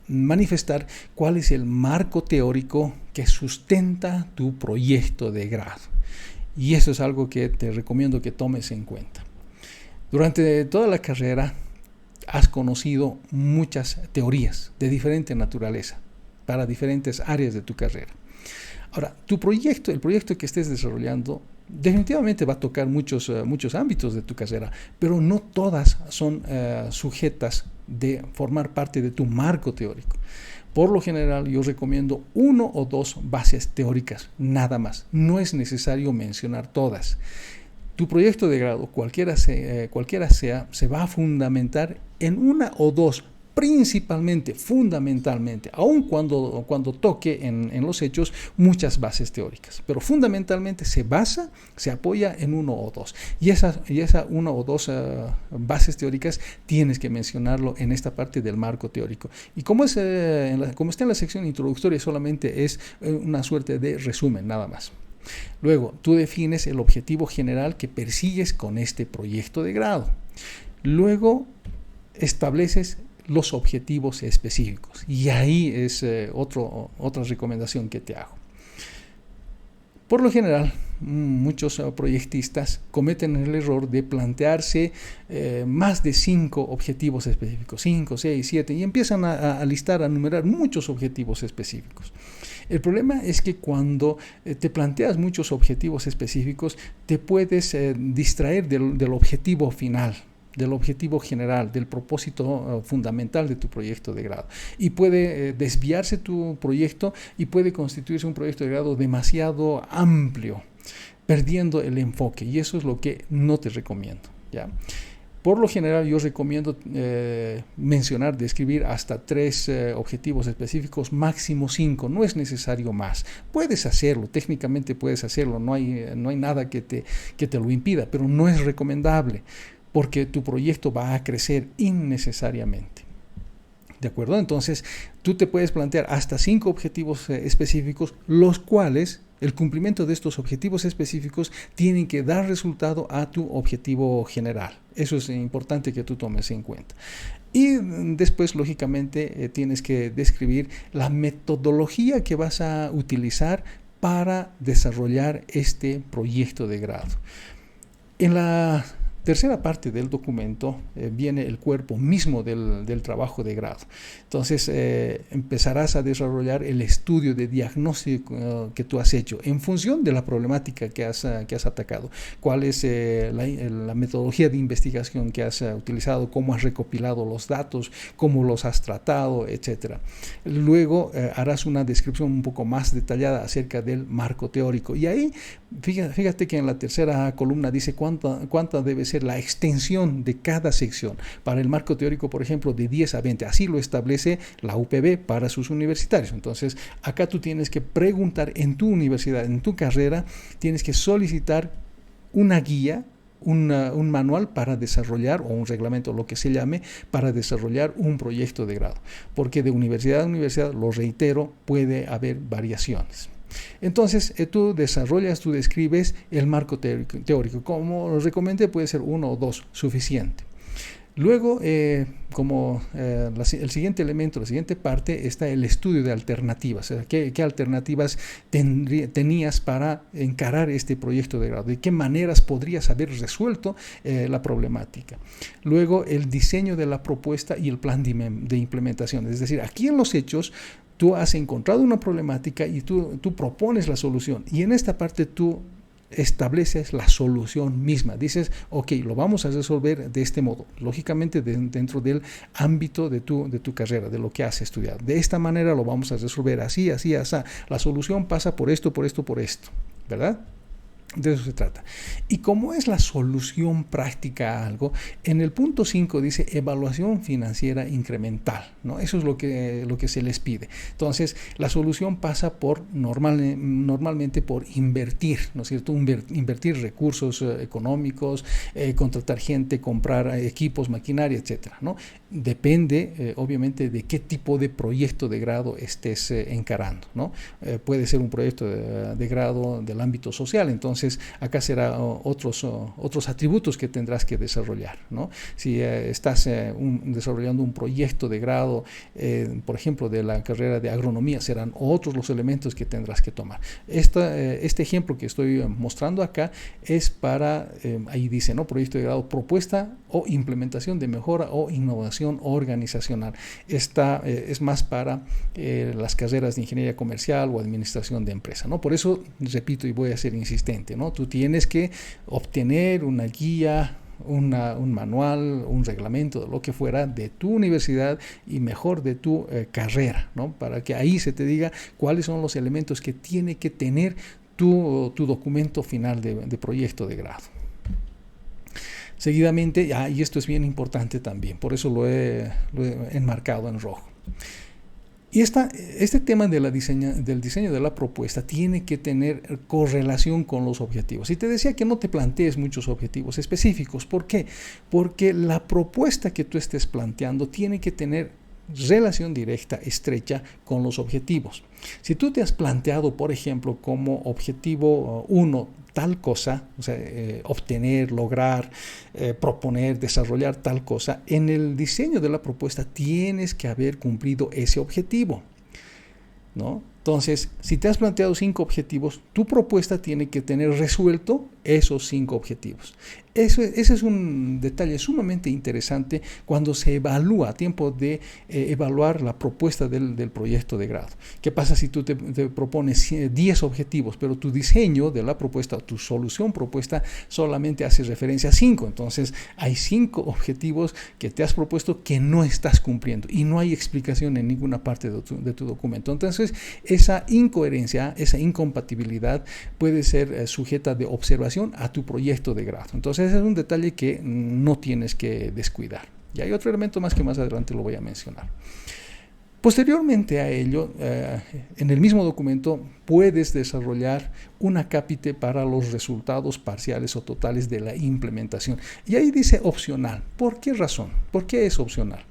manifestar cuál es el marco teórico que sustenta tu proyecto de grado. Y eso es algo que te recomiendo que tomes en cuenta. Durante toda la carrera has conocido muchas teorías de diferente naturaleza para diferentes áreas de tu carrera. Ahora, el proyecto que estés desarrollando definitivamente va a tocar muchos ámbitos de tu carrera, pero no todas son sujetas de formar parte de tu marco teórico. Por lo general, yo recomiendo 1 o 2 bases teóricas, nada más. No es necesario mencionar todas. Tu proyecto de grado, cualquiera sea, se va a fundamentar en 1 o 2, principalmente, fundamentalmente, aun cuando toque en los hechos muchas bases teóricas, pero fundamentalmente se apoya en 1 o 2, y esa 1 o 2 bases teóricas tienes que mencionarlo en esta parte del marco teórico. Y como está en la sección introductoria, solamente es una suerte de resumen, nada más. Luego, tú defines el objetivo general que persigues con este proyecto de grado. Luego, estableces los objetivos específicos. Y ahí es otra recomendación que te hago. Por lo general, muchos proyectistas cometen el error de plantearse más de 5 objetivos específicos, 5, 6, 7, y empiezan a listar, a numerar muchos objetivos específicos. El problema es que cuando te planteas muchos objetivos específicos, te puedes distraer del objetivo final, del objetivo general, del propósito fundamental de tu proyecto de grado. Y puede desviarse tu proyecto y puede constituirse un proyecto de grado demasiado amplio, perdiendo el enfoque. Y eso es lo que no te recomiendo, ¿ya? Por lo general, yo recomiendo describir hasta 3 objetivos específicos, máximo 5, no es necesario más. Puedes hacerlo, técnicamente puedes hacerlo, no hay nada que te lo impida, pero no es recomendable, porque tu proyecto va a crecer innecesariamente. ¿De acuerdo? Entonces, tú te puedes plantear hasta 5 objetivos específicos, los cuales el cumplimiento de estos objetivos específicos tienen que dar resultado a tu objetivo general. Eso es importante que tú tomes en cuenta. Y después, lógicamente, tienes que describir la metodología que vas a utilizar para desarrollar este proyecto de grado. En la tercera parte del documento viene el cuerpo mismo del trabajo de grado. Entonces empezarás a desarrollar el estudio de diagnóstico que tú has hecho en función de la problemática que has atacado. ¿Cuál es la metodología de investigación que has utilizado? ¿Cómo has recopilado los datos? ¿Cómo los has tratado? Etcétera. Luego harás una descripción un poco más detallada acerca del marco teórico. Y ahí, fíjate que en la tercera columna dice cuánta debe ser la extensión de cada sección. Para el marco teórico, por ejemplo, de 10 a 20. Así lo establece la UPB para sus universitarios. Entonces, acá tú tienes que preguntar en tu universidad, en tu carrera, tienes que solicitar una guía, un manual para desarrollar, o un reglamento, lo que se llame, para desarrollar un proyecto de grado. Porque de universidad a universidad, lo reitero, puede haber variaciones. Entonces, tú describes el marco teórico. Como recomendé, puede ser 1 o 2, suficiente. Luego, el siguiente elemento, la siguiente parte, está el estudio de alternativas. O sea, ¿qué alternativas tenías para encarar este proyecto de grado? ¿De qué maneras podrías haber resuelto la problemática? Luego, el diseño de la propuesta y el plan de implementación. Es decir, aquí en los hechos, tú has encontrado una problemática y tú propones la solución. Y en esta parte tú estableces la solución misma. Dices, ok, lo vamos a resolver de este modo. Lógicamente dentro del ámbito de tu carrera, de lo que has estudiado. De esta manera lo vamos a resolver así, así, así. La solución pasa por esto, por esto, por esto. ¿Verdad? De eso se trata. Y como es la solución práctica a algo, en el punto 5 dice evaluación financiera incremental, ¿no? Eso es lo que se les pide. Entonces, la solución pasa por normalmente por invertir, ¿no es cierto? Invertir recursos económicos, contratar gente, comprar equipos, maquinaria, etcétera, ¿no? Depende, obviamente, de qué tipo de proyecto de grado estés encarando, ¿no? Puede ser un proyecto de grado del ámbito social, entonces acá será otros atributos que tendrás que desarrollar, ¿no? Si estás desarrollando un proyecto de grado, por ejemplo, de la carrera de agronomía, serán otros los elementos que tendrás que tomar. Este ejemplo que estoy mostrando acá es para, ahí dice, ¿no? Proyecto de grado, propuesta o implementación de mejora o innovación organizacional. Esta es más para las carreras de ingeniería comercial o administración de empresa, ¿no? Por eso, repito y voy a ser insistente, obviamente, ¿no? Tú tienes que obtener una guía, un manual, un reglamento, de lo que fuera, de tu universidad y mejor de tu carrera, ¿no? Para que ahí se te diga cuáles son los elementos que tiene que tener tu documento final de proyecto de grado. Seguidamente, y esto es bien importante también, por eso lo he enmarcado en rojo. Y este tema del diseño de la propuesta tiene que tener correlación con los objetivos. Y te decía que no te plantees muchos objetivos específicos. ¿Por qué? Porque la propuesta que tú estés planteando tiene que tener relación directa, estrecha con los objetivos. Si tú te has planteado, por ejemplo, como objetivo 1, tal cosa, o sea, obtener, lograr, proponer, desarrollar tal cosa, en el diseño de la propuesta tienes que haber cumplido ese objetivo, ¿no? Entonces, si te has planteado 5 objetivos, tu propuesta tiene que tener resuelto esos 5 objetivos. Ese es un detalle sumamente interesante cuando se evalúa, a tiempo de evaluar la propuesta del proyecto de grado. ¿Qué pasa si tú te propones 10 objetivos, pero tu diseño de la propuesta, tu solución propuesta, solamente hace referencia a 5? Entonces, hay 5 objetivos que te has propuesto que no estás cumpliendo y no hay explicación en ninguna parte de tu documento. Entonces, esa incoherencia, esa incompatibilidad puede ser sujeta de observación a tu proyecto de grado. Entonces, ese es un detalle que no tienes que descuidar. Y hay otro elemento más que más adelante lo voy a mencionar. Posteriormente a ello, en el mismo documento puedes desarrollar un acápite para los resultados parciales o totales de la implementación. Y ahí dice opcional. ¿Por qué razón? ¿Por qué es opcional?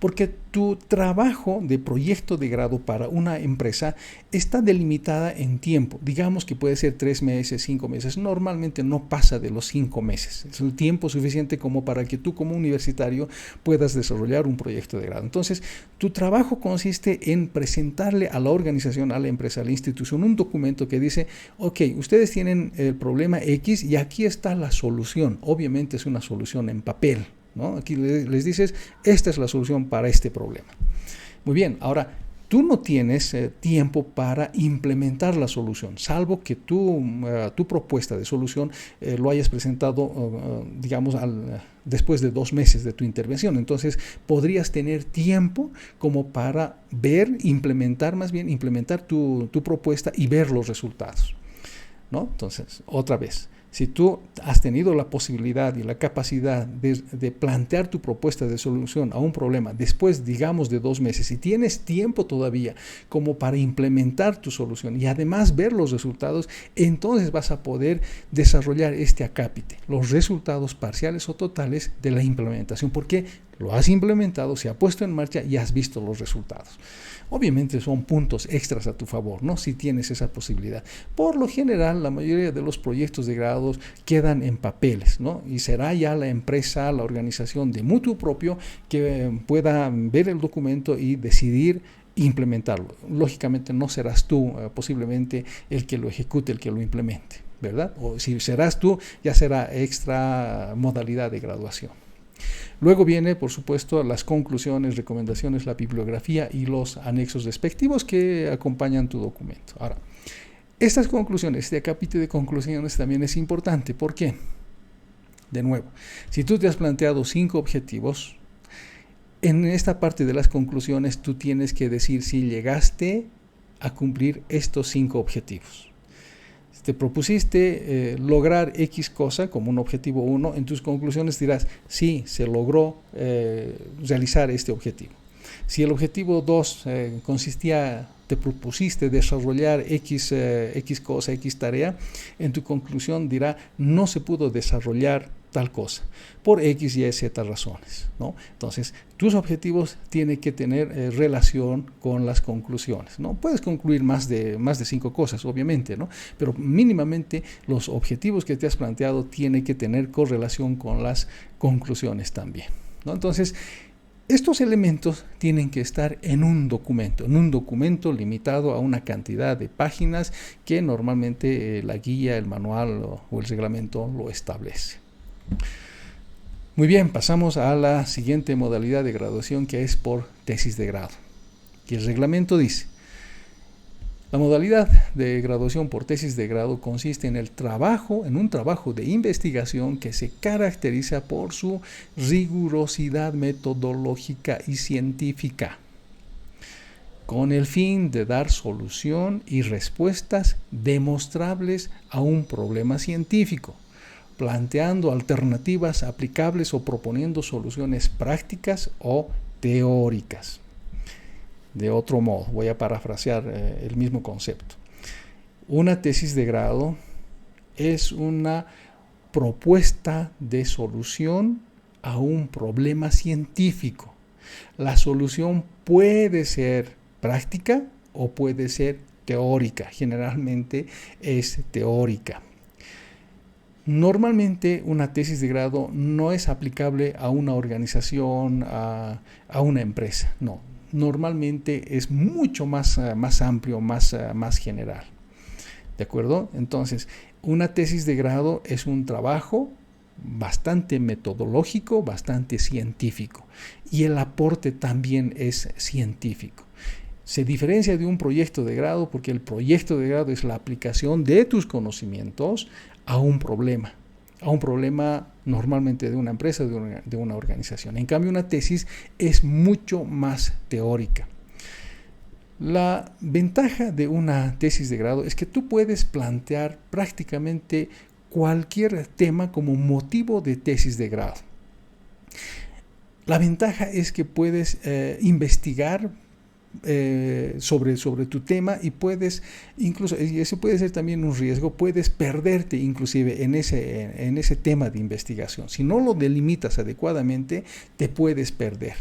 Porque tu trabajo de proyecto de grado para una empresa está delimitada en tiempo. Digamos que puede ser 3 meses, 5 meses. Normalmente no pasa de los 5 meses. Es un tiempo suficiente como para que tú como universitario puedas desarrollar un proyecto de grado. Entonces, tu trabajo consiste en presentarle a la organización, a la empresa, a la institución, un documento que dice, ok, ustedes tienen el problema X y aquí está la solución. Obviamente es una solución en papel, ¿no? Aquí les dices, esta es la solución para este problema. Muy bien, ahora, tú no tienes tiempo para implementar la solución, salvo que tu propuesta de solución lo hayas presentado, digamos, después de 2 meses de tu intervención. Entonces, podrías tener tiempo como para implementar tu propuesta y ver los resultados, ¿no? Entonces, otra vez, si tú has tenido la posibilidad y la capacidad de plantear tu propuesta de solución a un problema después, digamos, de 2 meses, y tienes tiempo todavía como para implementar tu solución y además ver los resultados, entonces vas a poder desarrollar este acápite, los resultados parciales o totales de la implementación, porque lo has implementado, se ha puesto en marcha y has visto los resultados. Obviamente son puntos extras a tu favor, ¿no? Si tienes esa posibilidad. Por lo general, la mayoría de los proyectos de grados quedan en papeles, ¿no? Y será ya la empresa, la organización de mutuo propio que pueda ver el documento y decidir implementarlo. Lógicamente no serás tú posiblemente el que lo ejecute, el que lo implemente, ¿verdad? O si serás tú, ya será extra modalidad de graduación. Luego viene, por supuesto, las conclusiones, recomendaciones, la bibliografía y los anexos respectivos que acompañan tu documento. Ahora, estas conclusiones, este capítulo de conclusiones también es importante. ¿Por qué? De nuevo, si tú te has planteado 5 objetivos, en esta parte de las conclusiones tú tienes que decir si llegaste a cumplir estos 5 objetivos. Te propusiste lograr X cosa como un objetivo 1, en tus conclusiones dirás, sí, se logró realizar este objetivo. Si el objetivo 2 te propusiste desarrollar X cosa, X tarea, en tu conclusión dirá, no se pudo desarrollar tal cosa, por X, Y, Z razones, ¿no? Entonces, tus objetivos tienen que tener relación con las conclusiones, ¿no? Puedes concluir más de 5 cosas, obviamente, ¿no? Pero mínimamente los objetivos que te has planteado tienen que tener correlación con las conclusiones también, ¿no? Entonces, estos elementos tienen que estar en un documento limitado a una cantidad de páginas que normalmente la guía, el manual o el reglamento lo establece. Muy bien, pasamos a la siguiente modalidad de graduación, que es por tesis de grado. Y el reglamento dice, La modalidad de graduación por tesis de grado consiste en un trabajo de investigación que se caracteriza por su rigurosidad metodológica y científica, con el fin de dar solución y respuestas demostrables a un problema científico, planteando alternativas aplicables o proponiendo soluciones prácticas o teóricas. De otro modo, voy a parafrasear el mismo concepto. Una tesis de grado es una propuesta de solución a un problema científico. La solución puede ser práctica o puede ser teórica. Generalmente es teórica. Normalmente una tesis de grado no es aplicable a una organización, a una empresa, no. Normalmente es mucho más amplio, más general. ¿De acuerdo? Entonces, una tesis de grado es un trabajo bastante metodológico, bastante científico. Y el aporte también es científico. Se diferencia de un proyecto de grado porque el proyecto de grado es la aplicación de tus conocimientos a un problema normalmente de una empresa, de una organización. En cambio, una tesis es mucho más teórica. La ventaja de una tesis de grado es que tú puedes plantear prácticamente cualquier tema como motivo de tesis de grado. La ventaja es que puedes investigar sobre tu tema y puedes incluso, y eso puede ser también un riesgo, puedes perderte inclusive en ese tema de investigación. Si no lo delimitas adecuadamente, te puedes perder.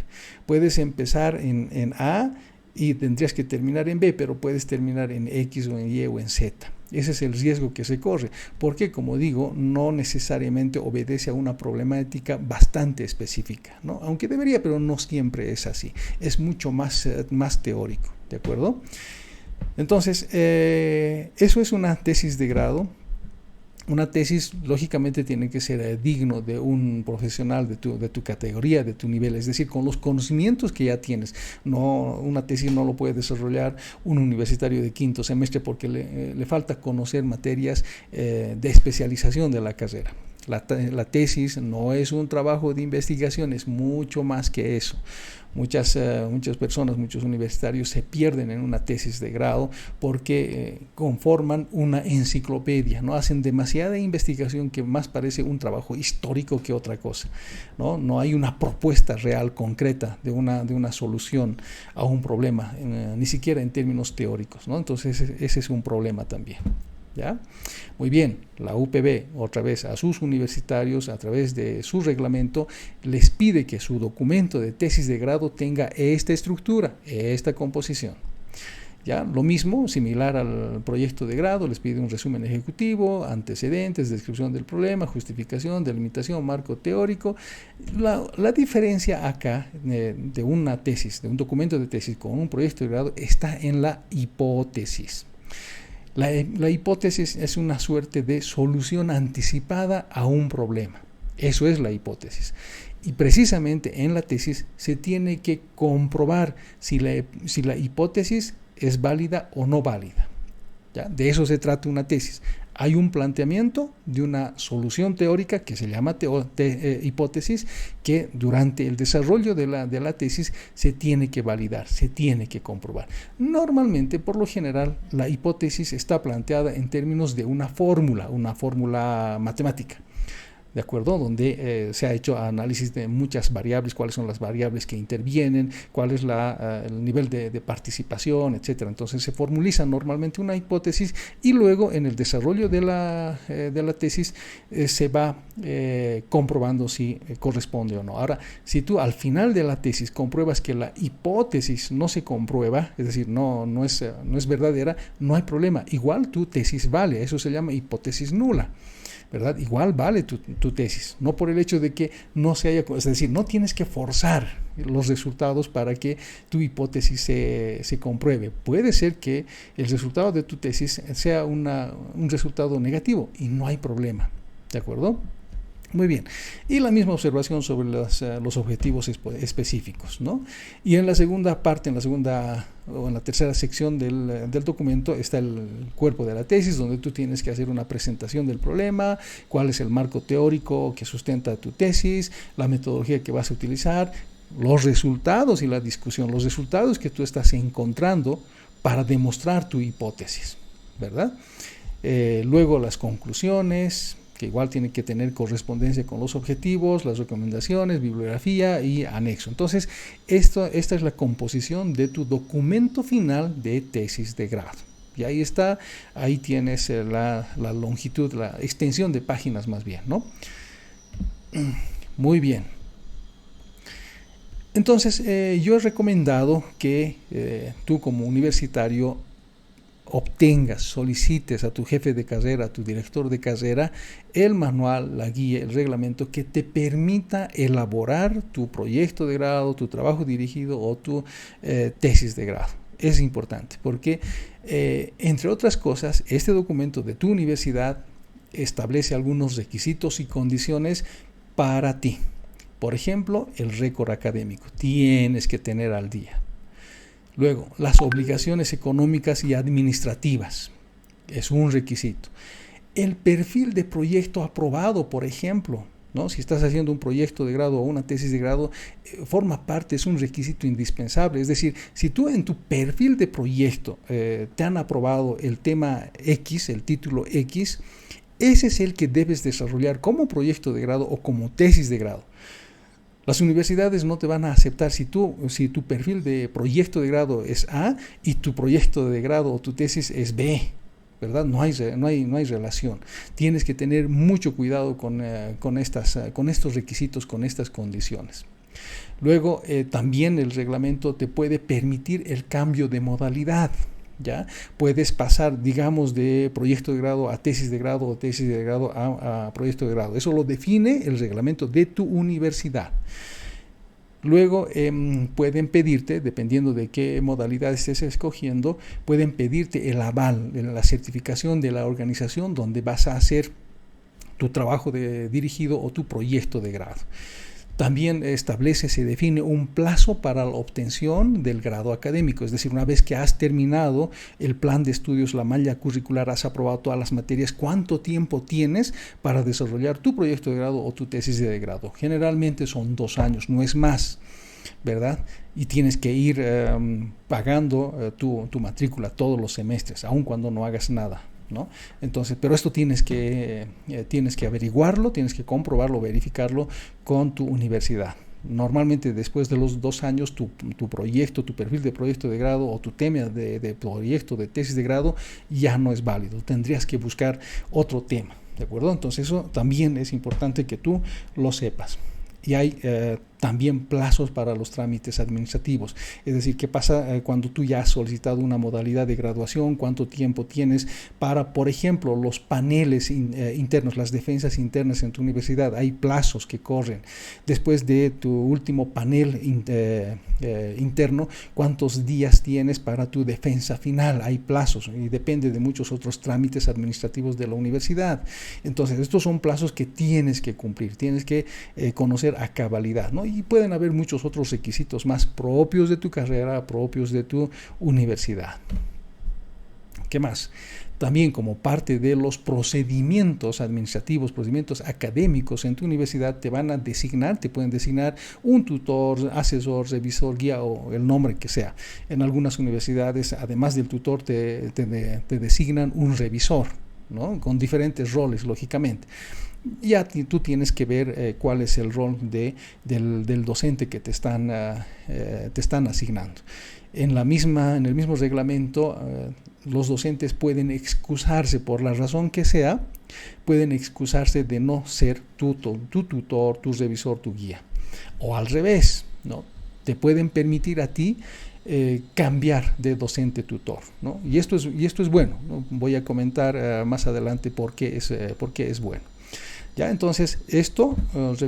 Puedes empezar en A y tendrías que terminar en B, pero puedes terminar en X o en Y o en Z. Ese es el riesgo que se corre, porque, como digo, no necesariamente obedece a una problemática bastante específica, ¿no? Aunque debería, pero no siempre es así. Es mucho más teórico, ¿de acuerdo? Entonces, eso es una tesis de grado. Una tesis, lógicamente, tiene que ser digno de un profesional de tu categoría, de tu nivel, es decir, con los conocimientos que ya tienes. No, una tesis no lo puede desarrollar un universitario de quinto semestre porque le falta conocer materias de especialización de la carrera. La tesis no es un trabajo de investigación, es mucho más que eso. Muchas personas, muchos universitarios se pierden en una tesis de grado porque conforman una enciclopedia, ¿no? Hacen demasiada investigación que más parece un trabajo histórico que otra cosa, ¿no? No hay una propuesta real, concreta de una solución a un problema, ni siquiera en términos teóricos, ¿no? Entonces ese es un problema también. ¿Ya? Muy bien, la UPB, otra vez, a sus universitarios, a través de su reglamento, les pide que su documento de tesis de grado tenga esta estructura, esta composición. ¿Ya? Lo mismo, similar al proyecto de grado, les pide un resumen ejecutivo, antecedentes, descripción del problema, justificación, delimitación, marco teórico. La diferencia acá de una tesis, de un documento de tesis con un proyecto de grado, está en la hipótesis. La hipótesis es una suerte de solución anticipada a un problema. Eso es la hipótesis. Y precisamente en la tesis se tiene que comprobar si la hipótesis es válida o no válida. ¿Ya? De eso se trata una tesis. Hay un planteamiento de una solución teórica que se llama hipótesis, que durante el desarrollo de la tesis se tiene que validar, se tiene que comprobar. Normalmente, por lo general, la hipótesis está planteada en términos de una fórmula matemática. ¿De acuerdo? Donde se ha hecho análisis de muchas variables, cuáles son las variables que intervienen, cuál es el nivel de participación, etc. Entonces se formuliza normalmente una hipótesis y luego en el desarrollo de la tesis se va comprobando si corresponde o no. Ahora, si tú al final de la tesis compruebas que la hipótesis no se comprueba, es decir, no es verdadera, no hay problema. Igual tu tesis vale, eso se llama hipótesis nula. ¿Verdad? Igual vale tu tesis, no por el hecho de que no se haya, es decir, no tienes que forzar los resultados para que tu hipótesis se compruebe. Puede ser que el resultado de tu tesis sea un resultado negativo y no hay problema, ¿de acuerdo? Muy bien. Y la misma observación sobre los objetivos específicos, ¿no? Y en la segunda parte, o en la tercera sección del documento está el cuerpo de la tesis, donde tú tienes que hacer una presentación del problema, cuál es el marco teórico que sustenta tu tesis, la metodología que vas a utilizar, los resultados y la discusión, los resultados que tú estás encontrando para demostrar tu hipótesis, ¿verdad? Luego las conclusiones, que igual tiene que tener correspondencia con los objetivos, las recomendaciones, bibliografía y anexo. Entonces, esta es la composición de tu documento final de tesis de grado. Y ahí está, ahí tienes la longitud, la extensión de páginas más bien, ¿no? Muy bien. Entonces, yo he recomendado que tú como universitario obtengas, solicites a tu jefe de carrera, a tu director de carrera, el manual, la guía, el reglamento que te permita elaborar tu proyecto de grado, tu trabajo dirigido o tu tesis de grado. Es importante porque, entre otras cosas, este documento de tu universidad establece algunos requisitos y condiciones para ti. Por ejemplo, el récord académico. Tienes que tener al día. Luego, las obligaciones económicas y administrativas es un requisito. El perfil de proyecto aprobado, por ejemplo, ¿no? Si estás haciendo un proyecto de grado o una tesis de grado, forma parte, es un requisito indispensable. Es decir, si tú en tu perfil de proyecto te han aprobado el tema X, el título X, ese es el que debes desarrollar como proyecto de grado o como tesis de grado. Las universidades no te van a aceptar si tu perfil de proyecto de grado es A y tu proyecto de grado o tu tesis es B, ¿verdad? No hay relación. Tienes que tener mucho cuidado con estos requisitos, con estas condiciones. Luego, también el reglamento te puede permitir el cambio de modalidad. ¿Ya? Puedes pasar, digamos, de proyecto de grado a tesis de grado o tesis de grado a proyecto de grado. Eso lo define el reglamento de tu universidad. Luego pueden pedirte, dependiendo de qué modalidad estés escogiendo, pueden pedirte el aval, la certificación de la organización donde vas a hacer tu trabajo dirigido o tu proyecto de grado. También se define un plazo para la obtención del grado académico, es decir, una vez que has terminado el plan de estudios, la malla curricular, has aprobado todas las materias, ¿cuánto tiempo tienes para desarrollar tu proyecto de grado o tu tesis de grado? Generalmente son 2 años, no es más, ¿verdad? Y tienes que ir pagando tu matrícula todos los semestres, aun cuando no hagas nada, ¿no? Entonces, pero esto tienes que averiguarlo, tienes que comprobarlo, verificarlo con tu universidad. Normalmente después de los 2 años tu proyecto, tu perfil de proyecto de grado o tu tema de proyecto de tesis de grado ya no es válido, tendrías que buscar otro tema, ¿de acuerdo? Entonces eso también es importante que tú lo sepas. Y hay también plazos para los trámites administrativos, es decir, qué pasa cuando tú ya has solicitado una modalidad de graduación, cuánto tiempo tienes para, por ejemplo, los paneles internos, las defensas internas en tu universidad. Hay plazos que corren. Después de tu último panel interno, cuántos días tienes para tu defensa final. Hay plazos y depende de muchos otros trámites administrativos de la universidad. Entonces, estos son plazos que tienes que cumplir, tienes que conocer a cabalidad, ¿no? Y pueden haber muchos otros requisitos más propios de tu carrera, propios de tu universidad. ¿Qué más? También como parte de los procedimientos administrativos, procedimientos académicos en tu universidad, te pueden designar un tutor, asesor, revisor, guía o el nombre que sea. En algunas universidades, además del tutor, te designan un revisor, ¿no? Con diferentes roles, lógicamente. Ya tú tienes que ver cuál es el rol del docente que te están asignando. En el mismo reglamento, los docentes pueden excusarse por la razón que sea, pueden excusarse de no ser tu tutor, tu revisor, tu guía. O al revés, ¿no? Te pueden permitir a ti cambiar de docente tutor, ¿no? Y esto es bueno, ¿no? Voy a comentar más adelante por qué es bueno. ¿Ya? Entonces, esto,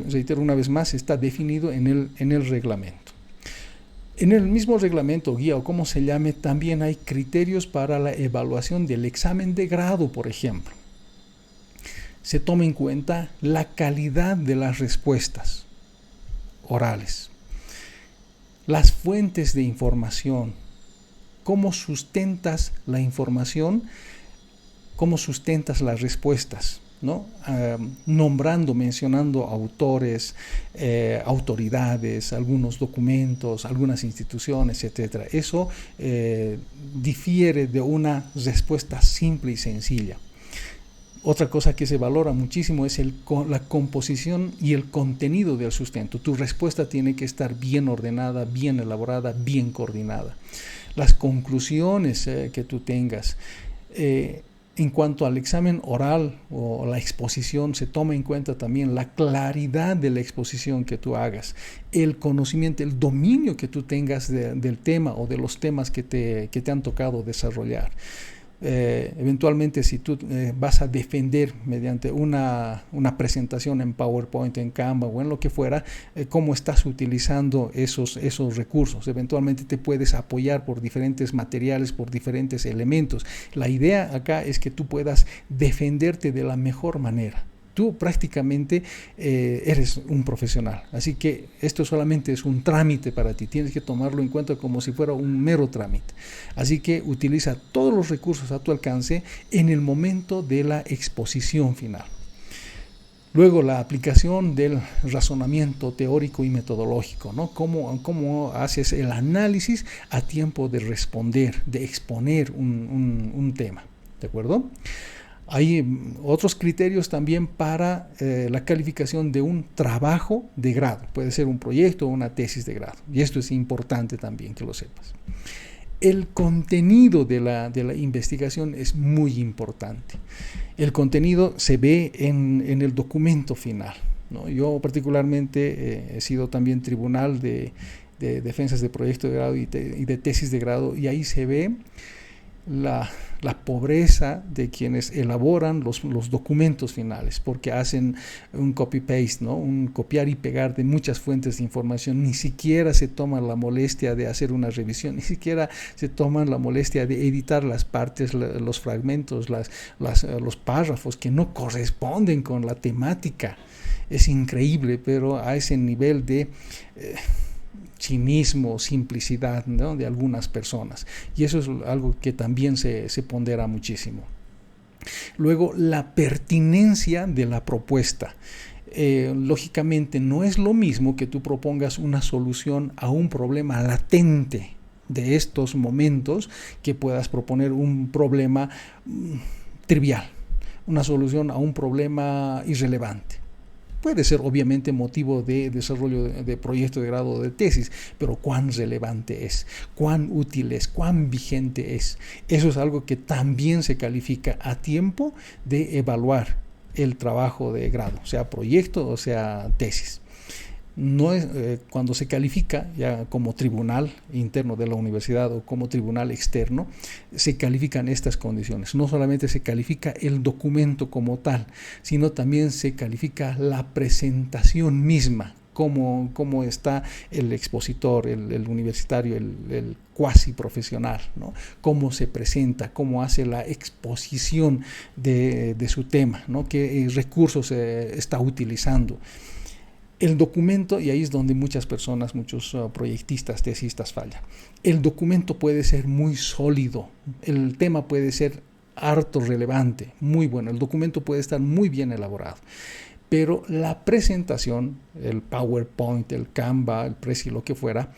reitero una vez más, está definido en el reglamento. En el mismo reglamento, guía o como se llame, también hay criterios para la evaluación del examen de grado, por ejemplo. se toma en cuenta la calidad de las respuestas orales, las fuentes de información, cómo sustentas la información, cómo sustentas las respuestas, ¿no? Nombrando, mencionando autores, autoridades, algunos documentos, algunas instituciones, etc. Eso difiere de una respuesta simple y sencilla. Otra cosa que se valora muchísimo es la composición y el contenido del sustento. Tu respuesta tiene que estar bien ordenada, bien elaborada, bien coordinada. Las conclusiones que tú tengas. En cuanto al examen oral o la exposición, se toma en cuenta también la claridad de la exposición que tú hagas, el conocimiento, el dominio que tú tengas del tema o de los temas que te han tocado desarrollar. Eventualmente, si tú vas a defender mediante una presentación en PowerPoint, en Canva o en lo que fuera, cómo estás utilizando esos recursos. Eventualmente te puedes apoyar por diferentes materiales, por diferentes elementos. La idea acá es que tú puedas defenderte de la mejor manera. Tú prácticamente eres un profesional, así que esto solamente es un trámite para ti, tienes que tomarlo en cuenta como si fuera un mero trámite. Así que utiliza todos los recursos a tu alcance en el momento de la exposición final. Luego, la aplicación del razonamiento teórico y metodológico, ¿no? Cómo haces el análisis a tiempo de responder, de exponer un tema, ¿de acuerdo? Hay otros criterios también para la calificación de un trabajo de grado. Puede ser un proyecto o una tesis de grado. Y esto es importante también que lo sepas. El contenido de la investigación es muy importante. El contenido se ve en el documento final, ¿no? Yo particularmente he sido también tribunal de defensas de proyecto de grado y de tesis de grado, y ahí se ve la pobreza de quienes elaboran los documentos finales, porque hacen un copy-paste, ¿no? Un copiar y pegar de muchas fuentes de información. Ni siquiera se toman la molestia de hacer una revisión, ni siquiera se toman la molestia de editar las partes, los fragmentos, los párrafos que no corresponden con la temática. Es increíble, pero a ese nivel de cinismo, simplicidad, ¿no? De algunas personas, y eso es algo que también se pondera muchísimo. Luego, la pertinencia de la propuesta. Lógicamente no es lo mismo que tú propongas una solución a un problema latente de estos momentos que puedas proponer un problema trivial, una solución a un problema irrelevante. Puede ser obviamente motivo de desarrollo de proyecto de grado o de tesis, pero cuán relevante es, cuán útil es, cuán vigente es. Eso es algo que también se califica a tiempo de evaluar el trabajo de grado, sea proyecto o sea tesis. No es, cuando se califica ya como tribunal interno de la universidad o como tribunal externo, se califican estas condiciones. No solamente se califica el documento como tal, sino también se califica la presentación misma, cómo está el expositor, el universitario, el cuasi profesional, ¿no? Cómo se presenta, cómo hace la exposición de su tema, ¿no? Qué recursos está utilizando. El documento, y ahí es donde muchas personas, muchos proyectistas, tesistas fallan. El documento puede ser muy sólido, el tema puede ser harto relevante, muy bueno, el documento puede estar muy bien elaborado, pero la presentación, el PowerPoint, el Canva, el Prezi, lo que fuera,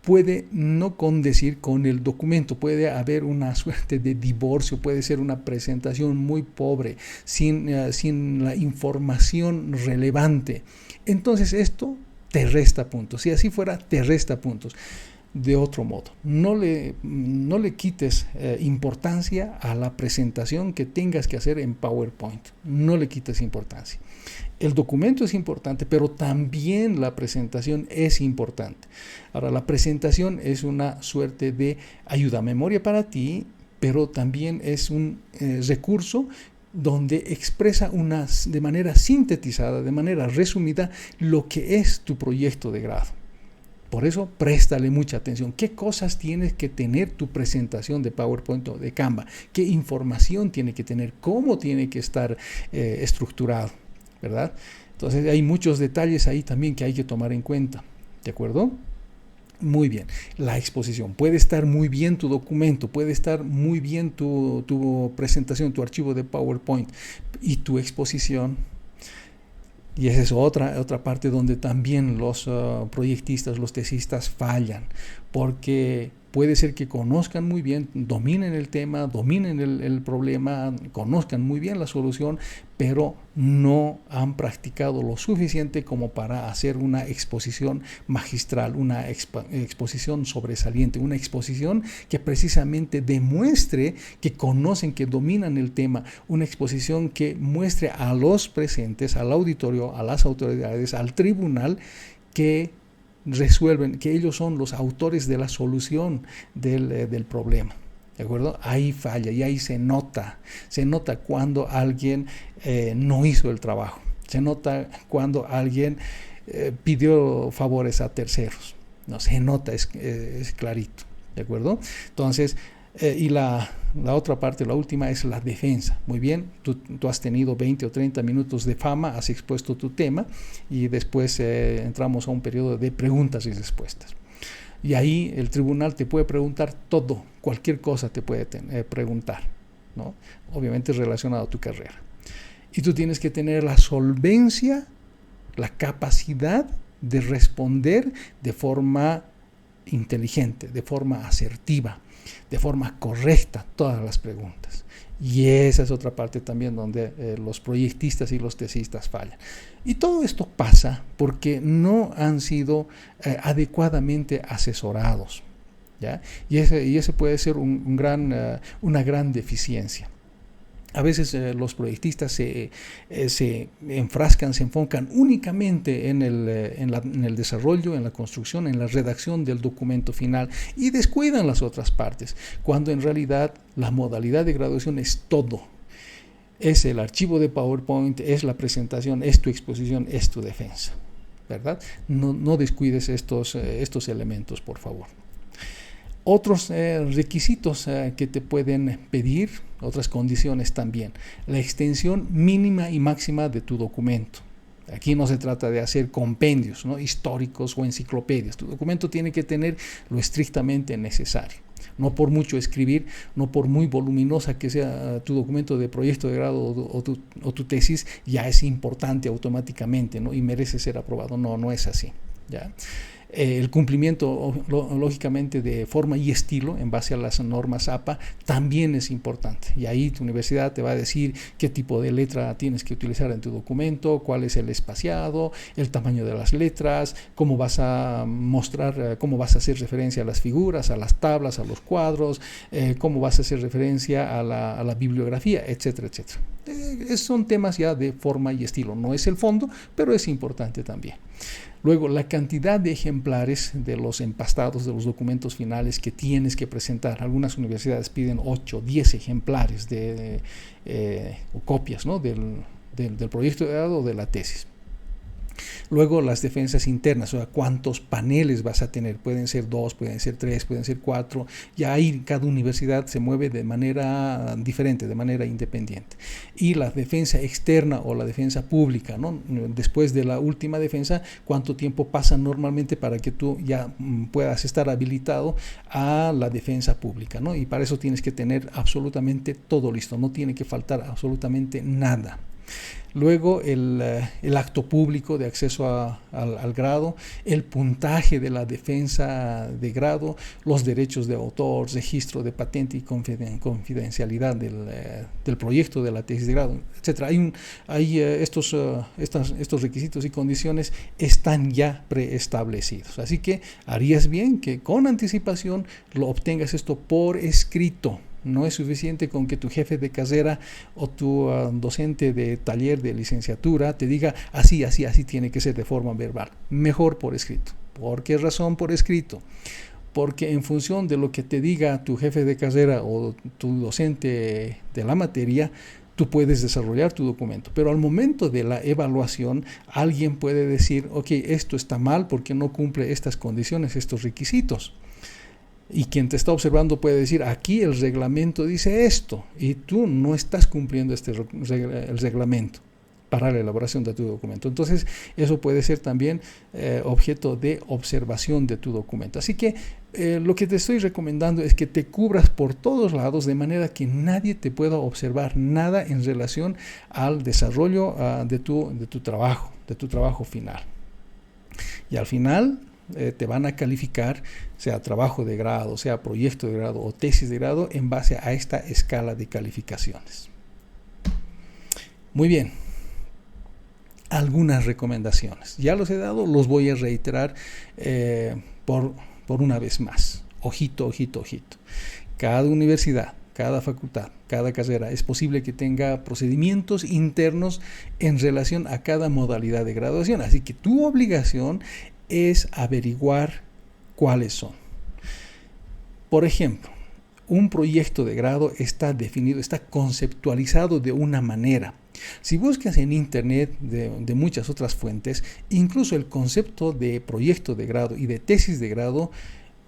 puede no condecir con el documento, puede haber una suerte de divorcio, puede ser una presentación muy pobre, sin la información relevante. Entonces esto te resta puntos. Si así fuera, te resta puntos. De otro modo, no le quites importancia a la presentación que tengas que hacer en PowerPoint. No le quites importancia. El documento es importante, pero también la presentación es importante. Ahora, la presentación es una suerte de ayuda a memoria para ti, pero también es un recurso donde expresa de manera sintetizada, de manera resumida, lo que es tu proyecto de grado. Por eso, préstale mucha atención. ¿Qué cosas tienes que tener tu presentación de PowerPoint o de Canva? ¿Qué información tiene que tener? ¿Cómo tiene que estar estructurado? ¿Verdad? Entonces, hay muchos detalles ahí también que hay que tomar en cuenta. ¿De acuerdo? Muy bien. La exposición. Puede estar muy bien tu documento, puede estar muy bien tu presentación, tu archivo de PowerPoint y tu exposición. Y esa es otra parte donde también los proyectistas, los tesistas fallan, porque puede ser que conozcan muy bien, dominen el tema, dominen el problema, conozcan muy bien la solución, pero no han practicado lo suficiente como para hacer una exposición magistral, una exposición sobresaliente, una exposición que precisamente demuestre que conocen, que dominan el tema, una exposición que muestre a los presentes, al auditorio, a las autoridades, al tribunal, que resuelven, que ellos son los autores de la solución del problema. ¿De acuerdo? Ahí falla y ahí se nota cuando alguien no hizo el trabajo, se nota cuando alguien pidió favores a terceros, no se nota, es clarito. ¿De acuerdo? Entonces, y la otra parte, la última, es la defensa. Muy bien, tú has tenido 20 o 30 minutos de fama, has expuesto tu tema y después entramos a un periodo de preguntas y respuestas. Y ahí el tribunal te puede preguntar todo, cualquier cosa te puede preguntar, ¿no? Obviamente relacionado a tu carrera. Y tú tienes que tener la solvencia, la capacidad de responder de forma inteligente, de forma asertiva, de forma correcta todas las preguntas. Y esa es otra parte también donde los proyectistas y los tesistas fallan. Y todo esto pasa porque no han sido adecuadamente asesorados, ¿ya? Y ese puede ser una gran deficiencia. A veces los proyectistas se enfrascan, se enfocan únicamente en el desarrollo, en la construcción, en la redacción del documento final y descuidan las otras partes, cuando en realidad la modalidad de graduación es todo. Es el archivo de PowerPoint, es la presentación, es tu exposición, es tu defensa, ¿verdad? No descuides estos elementos, por favor. Otros requisitos que te pueden pedir, otras condiciones también. La extensión mínima y máxima de tu documento. Aquí no se trata de hacer compendios, ¿no?, históricos o enciclopedias. Tu documento tiene que tener lo estrictamente necesario. No por mucho escribir, no por muy voluminosa que sea tu documento de proyecto de grado o tu tesis, ya es importante automáticamente, ¿no?, y merece ser aprobado. No es así, ¿ya? El cumplimiento, lógicamente, de forma y estilo en base a las normas APA también es importante. Y ahí tu universidad te va a decir qué tipo de letra tienes que utilizar en tu documento, cuál es el espaciado, el tamaño de las letras, cómo vas a mostrar, cómo vas a hacer referencia a las figuras, a las tablas, a los cuadros, cómo vas a hacer referencia a la bibliografía, etcétera, etcétera. Son temas ya de forma y estilo. No es el fondo, pero es importante también. Luego, la cantidad de ejemplares de los empastados, de los documentos finales que tienes que presentar. Algunas universidades piden 8, 10 ejemplares o copias, ¿no?, del proyecto de grado o de la tesis. Luego, las defensas internas, o sea, cuántos paneles vas a tener. Pueden ser 2, pueden ser 3, pueden ser 4. Ya ahí cada universidad se mueve de manera diferente, de manera independiente. Y la defensa externa o la defensa pública, ¿no? Después de la última defensa, ¿cuánto tiempo pasa normalmente para que tú ya puedas estar habilitado a la defensa pública, ¿no? Y para eso tienes que tener absolutamente todo listo. No tiene que faltar absolutamente nada. Luego el acto público de acceso al grado, el puntaje de la defensa de grado, los derechos de autor, registro de patente y confidencialidad del proyecto de la tesis de grado, etc. Estos requisitos y condiciones están ya preestablecidos. Así que harías bien que con anticipación lo obtengas esto por escrito. No es suficiente con que tu jefe de carrera o tu docente de taller de licenciatura te diga así tiene que ser de forma verbal. Mejor por escrito. ¿Por qué razón por escrito? Porque en función de lo que te diga tu jefe de carrera o tu docente de la materia, tú puedes desarrollar tu documento, pero al momento de la evaluación alguien puede decir, ok, esto está mal porque no cumple estas condiciones, estos requisitos. Y quien te está observando puede decir, aquí el reglamento dice esto y tú no estás cumpliendo el reglamento para la elaboración de tu documento. Entonces, eso puede ser también objeto de observación de tu documento. Así que lo que te estoy recomendando es que te cubras por todos lados de manera que nadie te pueda observar nada en relación al desarrollo de tu trabajo final. Y al final te van a calificar, sea trabajo de grado, sea proyecto de grado o tesis de grado, en base a esta escala de calificaciones. Muy bien. Algunas recomendaciones. Ya los he dado, los voy a reiterar por una vez más. Ojito, ojito, ojito. Cada universidad, cada facultad, cada carrera, es posible que tenga procedimientos internos en relación a cada modalidad de graduación. Así que tu obligación es averiguar cuáles son. Por ejemplo, un proyecto de grado está definido, está conceptualizado de una manera. Si buscas en internet de muchas otras fuentes, incluso el concepto de proyecto de grado y de tesis de grado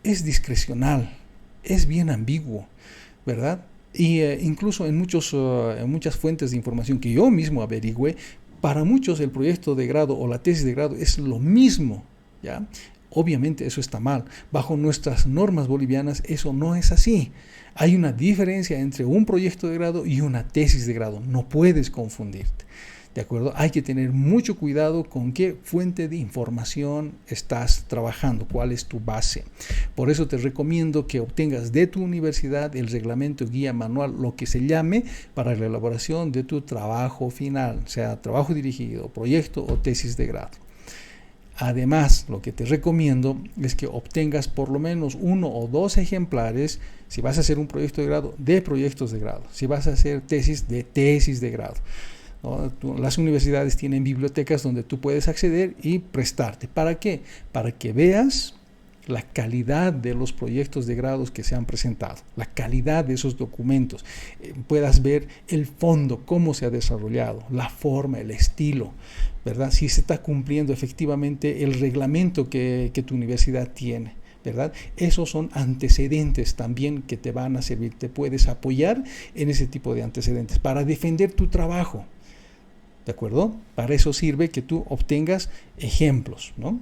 es discrecional, es bien ambiguo, ¿verdad? Y incluso en muchas fuentes de información que yo mismo averigüé, para muchos el proyecto de grado o la tesis de grado es lo mismo, ¿ya? Obviamente eso está mal. Bajo nuestras normas bolivianas eso no es así. Hay una diferencia entre un proyecto de grado y una tesis de grado. No puedes confundirte. ¿De acuerdo? Hay que tener mucho cuidado con qué fuente de información estás trabajando, cuál es tu base. Por eso te recomiendo que obtengas de tu universidad el reglamento, guía, manual, lo que se llame, para la elaboración de tu trabajo final, sea trabajo dirigido, proyecto o tesis de grado. Además, lo que te recomiendo es que obtengas por lo menos 1 o 2 ejemplares, si vas a hacer un proyecto de grado, de proyectos de grado, si vas a hacer tesis, de tesis de grado, ¿no? Las universidades tienen bibliotecas donde tú puedes acceder y prestarte. ¿Para qué? Para que veas la calidad de los proyectos de grados que se han presentado, la calidad de esos documentos, puedas ver el fondo, cómo se ha desarrollado, la forma, el estilo, ¿verdad? Si se está cumpliendo efectivamente el reglamento que tu universidad tiene, ¿verdad? Esos son antecedentes también que te van a servir, te puedes apoyar en ese tipo de antecedentes para defender tu trabajo, ¿de acuerdo? Para eso sirve que tú obtengas ejemplos, ¿no?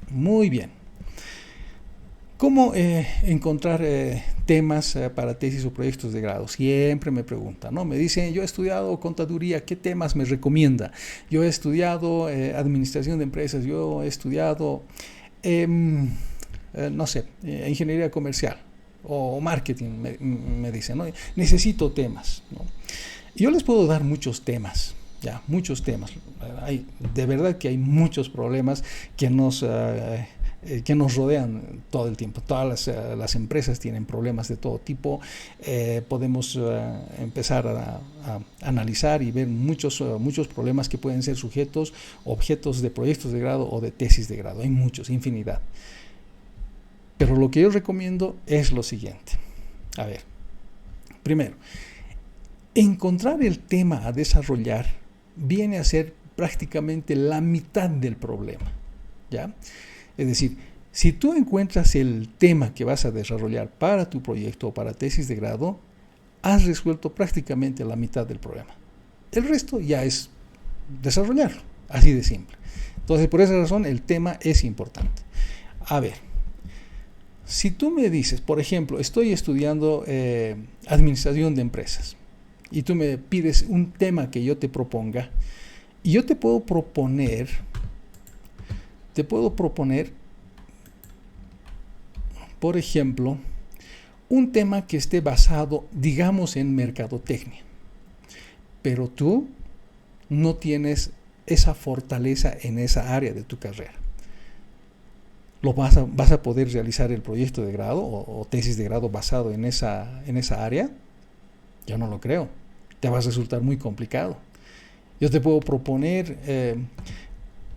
Muy bien. ¿Cómo encontrar temas para tesis o proyectos de grado? Siempre me preguntan, ¿no? Me dicen, yo he estudiado contaduría, ¿qué temas me recomienda? Yo he estudiado administración de empresas, yo he estudiado, no sé, ingeniería comercial o marketing, me dicen, ¿no? Necesito temas, ¿no? Yo les puedo dar muchos temas, ya, muchos temas. De verdad que hay muchos problemas que nos rodean todo el tiempo. Todas las empresas tienen problemas de todo tipo. Podemos empezar a analizar y ver muchos problemas que pueden ser objetos de proyectos de grado o de tesis de grado. Hay muchos, infinidad. Pero lo que yo recomiendo es lo siguiente. A ver, primero, encontrar el tema a desarrollar viene a ser prácticamente la mitad del problema, ¿ya? Es decir, si tú encuentras el tema que vas a desarrollar para tu proyecto o para tesis de grado, has resuelto prácticamente la mitad del problema. El resto ya es desarrollarlo, así de simple. Entonces, por esa razón, el tema es importante. A ver, si tú me dices, por ejemplo, estoy estudiando administración de empresas y tú me pides un tema que yo te proponga, y yo te puedo proponer, por ejemplo, un tema que esté basado, digamos, en mercadotecnia, pero tú no tienes esa fortaleza en esa área de tu carrera. ¿Vas a poder realizar el proyecto de grado o tesis de grado basado en esa área? Yo no lo creo. Te va a resultar muy complicado. Yo te puedo proponer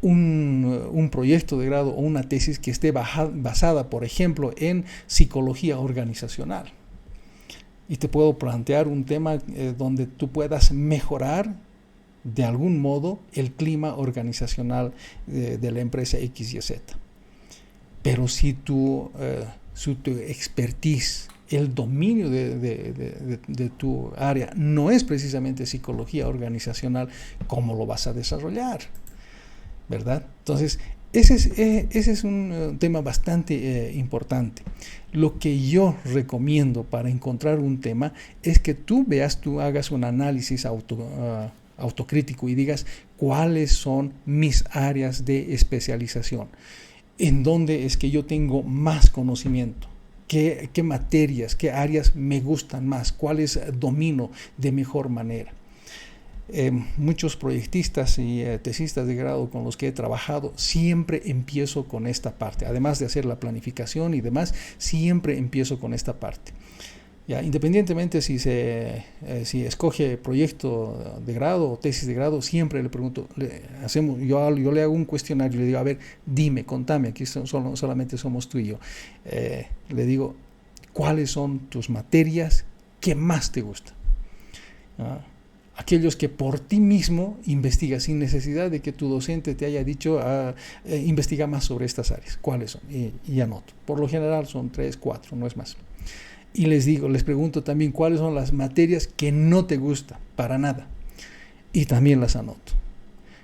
un proyecto de grado o una tesis que esté basada, por ejemplo, en psicología organizacional. y te puedo plantear un tema donde tú puedas mejorar de algún modo el clima organizacional de la empresa X, Y, Z. Pero si tu expertise, el dominio de tu área no es precisamente psicología organizacional, ¿cómo lo vas a desarrollar? ¿Verdad? Entonces, ese es un tema bastante importante. Lo que yo recomiendo para encontrar un tema es que tú hagas un análisis autocrítico y digas cuáles son mis áreas de especialización, en dónde es que yo tengo más conocimiento, qué materias, qué áreas me gustan más, cuáles domino de mejor manera. Muchos proyectistas y tesistas de grado con los que he trabajado, siempre empiezo con esta parte. Además de hacer la planificación y demás, siempre empiezo con esta parte. Ya, independientemente si escoge proyecto de grado o tesis de grado, siempre le pregunto, yo le hago un cuestionario y le digo, a ver, dime, contame, aquí solamente somos tú y yo. Le digo, ¿cuáles son tus materias que más te gustan? Aquellos que por ti mismo investigas sin necesidad de que tu docente te haya dicho investiga más sobre estas áreas. ¿Cuáles son? Y anoto. Por lo general son 3, 4, no es más. Y les pregunto también cuáles son las materias que no te gustan para nada. Y también las anoto.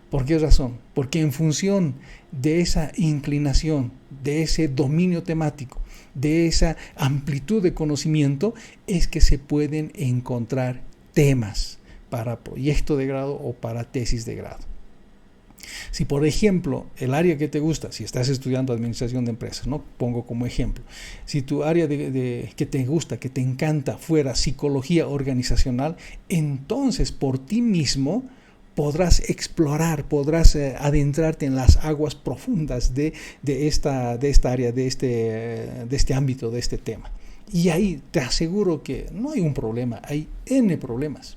¿Por qué razón? Porque en función de esa inclinación, de ese dominio temático, de esa amplitud de conocimiento, es que se pueden encontrar temas para proyecto de grado o para tesis de grado. Si, por ejemplo, el área que te gusta, si estás estudiando administración de empresas, ¿no? Pongo como ejemplo, si tu área que te gusta, que te encanta, fuera psicología organizacional, entonces por ti mismo podrás explorar, podrás adentrarte en las aguas profundas de esta área, de este ámbito, de este tema. Y ahí te aseguro que no hay un problema, hay N problemas.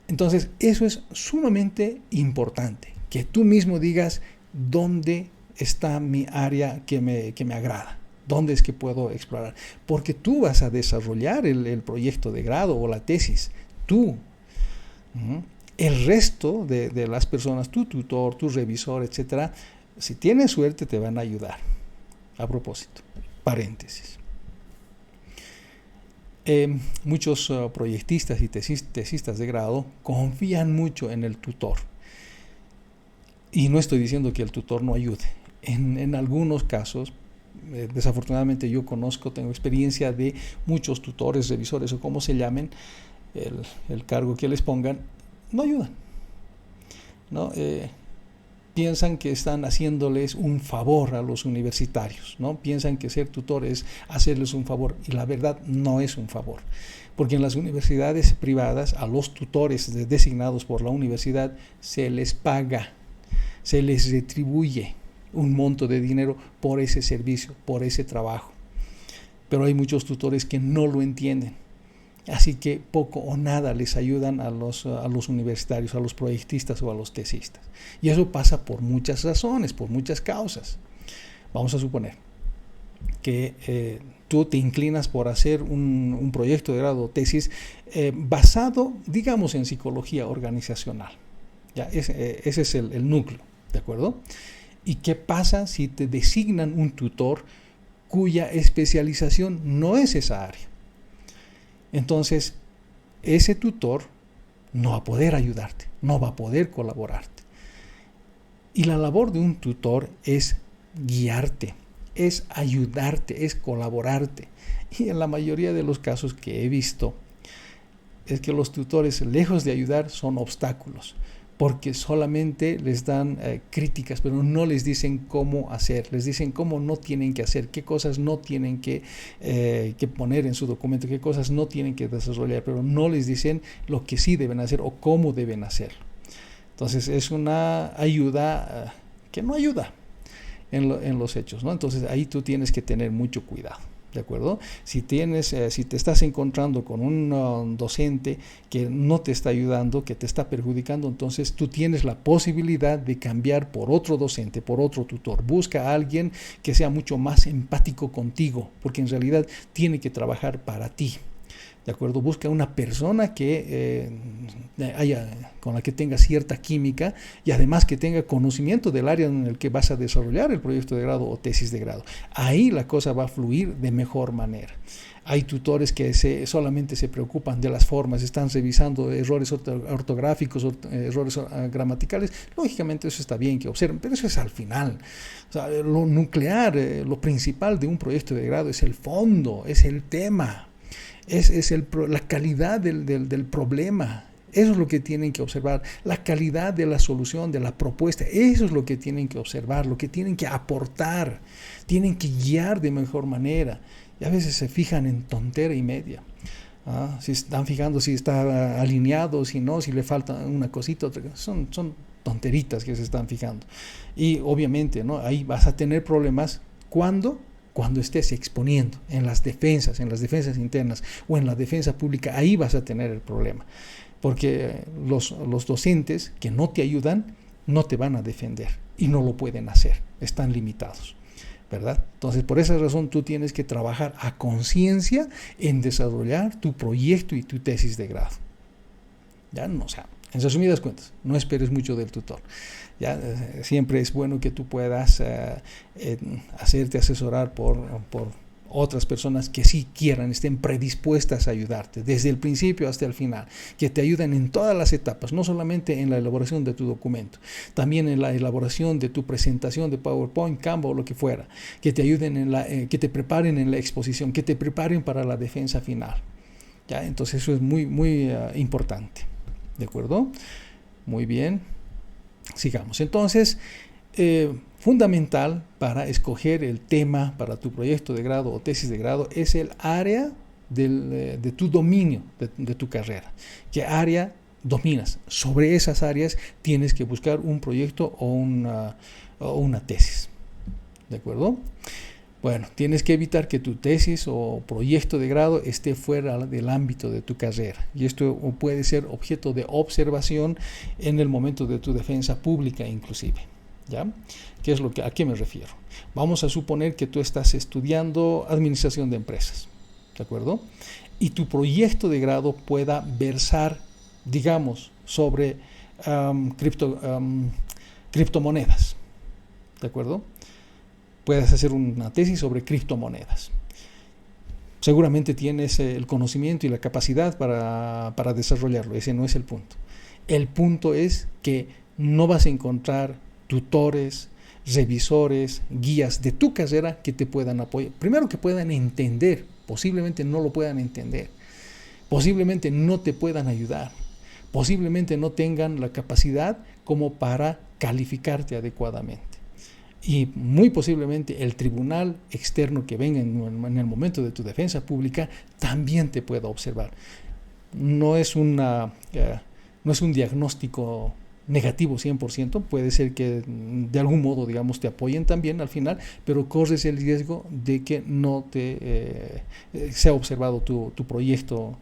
Entonces, eso es sumamente importante, que tú mismo digas dónde está mi área que me agrada, dónde es que puedo explorar, porque tú vas a desarrollar el proyecto de grado o la tesis, tú. El resto de las personas, tu tutor, tu revisor, etcétera, si tienes suerte te van a ayudar. A propósito, paréntesis. Muchos proyectistas y tesistas de grado confían mucho en el tutor. Y no estoy diciendo que el tutor no ayude. En algunos casos, desafortunadamente yo tengo experiencia de muchos tutores, revisores o como se llamen, el cargo que les pongan, no ayudan. ¿No? Piensan que están haciéndoles un favor a los universitarios, ¿no? Piensan que ser tutor es hacerles un favor, y la verdad no es un favor, porque en las universidades privadas a los tutores designados por la universidad se les paga, se les retribuye un monto de dinero por ese servicio, por ese trabajo. Pero hay muchos tutores que no lo entienden. Así que poco o nada les ayudan a los universitarios, a los proyectistas o a los tesistas. Y eso pasa por muchas razones, por muchas causas. Vamos a suponer que tú te inclinas por hacer un proyecto de grado o tesis basado, digamos, en psicología organizacional. Ya, ese es el núcleo, ¿de acuerdo? ¿Y qué pasa si te designan un tutor cuya especialización no es esa área? Entonces, ese tutor no va a poder ayudarte, no va a poder colaborarte. Y la labor de un tutor es guiarte, es ayudarte, es colaborarte. Y en la mayoría de los casos que he visto, es que los tutores, lejos de ayudar, son obstáculos, porque solamente les dan críticas, pero no les dicen cómo hacer, les dicen cómo no tienen que hacer, qué cosas no tienen que poner en su documento, qué cosas no tienen que desarrollar, pero no les dicen lo que sí deben hacer o cómo deben hacerlo. Entonces es una ayuda que no ayuda en los hechos, ¿no? Entonces ahí tú tienes que tener mucho cuidado. ¿De acuerdo? Si te estás encontrando con un docente que no te está ayudando, que te está perjudicando, entonces tú tienes la posibilidad de cambiar por otro docente, por otro tutor. Busca a alguien que sea mucho más empático contigo, porque en realidad tiene que trabajar para ti. ¿De acuerdo? Busca una persona que con la que tenga cierta química y además que tenga conocimiento del área en el que vas a desarrollar el proyecto de grado o tesis de grado. Ahí la cosa va a fluir de mejor manera. Hay tutores que solamente se preocupan de las formas, están revisando errores ortográficos, errores gramaticales. Lógicamente eso está bien que observen, pero eso es al final. O sea, lo nuclear, lo principal de un proyecto de grado es el fondo, es el tema, es la calidad del problema. Eso es lo que tienen que observar, la calidad de la solución, de la propuesta. Eso es lo que tienen que observar, lo que tienen que aportar, tienen que guiar de mejor manera. Y a veces se fijan en tontera y media. Si están fijando si está alineado, si no, si le falta una cosita, otra. Son tonteritas que se están fijando. Y obviamente, ¿no? Ahí vas a tener problemas cuando estés exponiendo en las defensas internas o en la defensa pública. Ahí vas a tener el problema. Porque los docentes que no te ayudan no te van a defender y no lo pueden hacer. Están limitados. ¿Verdad? Entonces, por esa razón tú tienes que trabajar a conciencia en desarrollar tu proyecto y tu tesis de grado. ¿Ya? No, o sea, en resumidas cuentas, no esperes mucho del tutor. ¿Ya? Siempre es bueno que tú puedas hacerte asesorar por otras personas que sí quieran, estén predispuestas a ayudarte desde el principio hasta el final, que te ayuden en todas las etapas, no solamente en la elaboración de tu documento, también en la elaboración de tu presentación de PowerPoint, Canva o lo que fuera, que te ayuden que te preparen en la exposición, que te preparen para la defensa final. ¿Ya? Entonces eso es muy, muy importante. ¿De acuerdo? Muy bien. Sigamos. Entonces, fundamental para escoger el tema para tu proyecto de grado o tesis de grado es el área de tu dominio, de tu carrera. ¿Qué área dominas? Sobre esas áreas tienes que buscar un proyecto o una tesis. ¿De acuerdo? Bueno, tienes que evitar que tu tesis o proyecto de grado esté fuera del ámbito de tu carrera. Y esto puede ser objeto de observación en el momento de tu defensa pública inclusive. ¿Ya? ¿A qué me refiero? Vamos a suponer que tú estás estudiando administración de empresas, ¿de acuerdo? Y tu proyecto de grado pueda versar, digamos, sobre criptomonedas, ¿de acuerdo? Puedes hacer una tesis sobre criptomonedas. Seguramente tienes el conocimiento y la capacidad para desarrollarlo. Ese no es el punto. El punto es que no vas a encontrar tutores, revisores, guías de tu carrera que te puedan apoyar. Primero, que puedan entender. Posiblemente no lo puedan entender. Posiblemente no te puedan ayudar. Posiblemente no tengan la capacidad como para calificarte adecuadamente. Y muy posiblemente el tribunal externo que venga en el momento de tu defensa pública también te pueda observar. No es un diagnóstico negativo 100%, puede ser que de algún modo, digamos, te apoyen también al final, pero corres el riesgo de que no te sea observado tu proyecto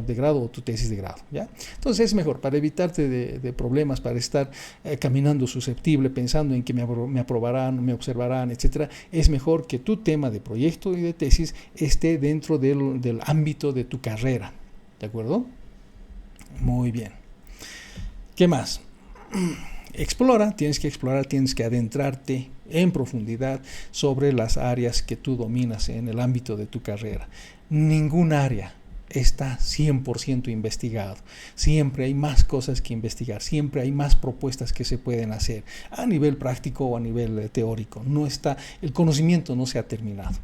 de grado o tu tesis de grado, ¿ya? Entonces es mejor, para evitarte de problemas, para estar caminando susceptible, pensando en que me aprobarán, me observarán, etcétera, es mejor que tu tema de proyecto y de tesis esté dentro del ámbito de tu carrera, ¿de acuerdo? Muy bien. ¿Qué más? Tienes que adentrarte en profundidad sobre las áreas que tú dominas en el ámbito de tu carrera. Ningún área está 100% investigado. Siempre hay más cosas que investigar, siempre hay más propuestas que se pueden hacer a nivel práctico o a nivel teórico. El conocimiento no se ha terminado.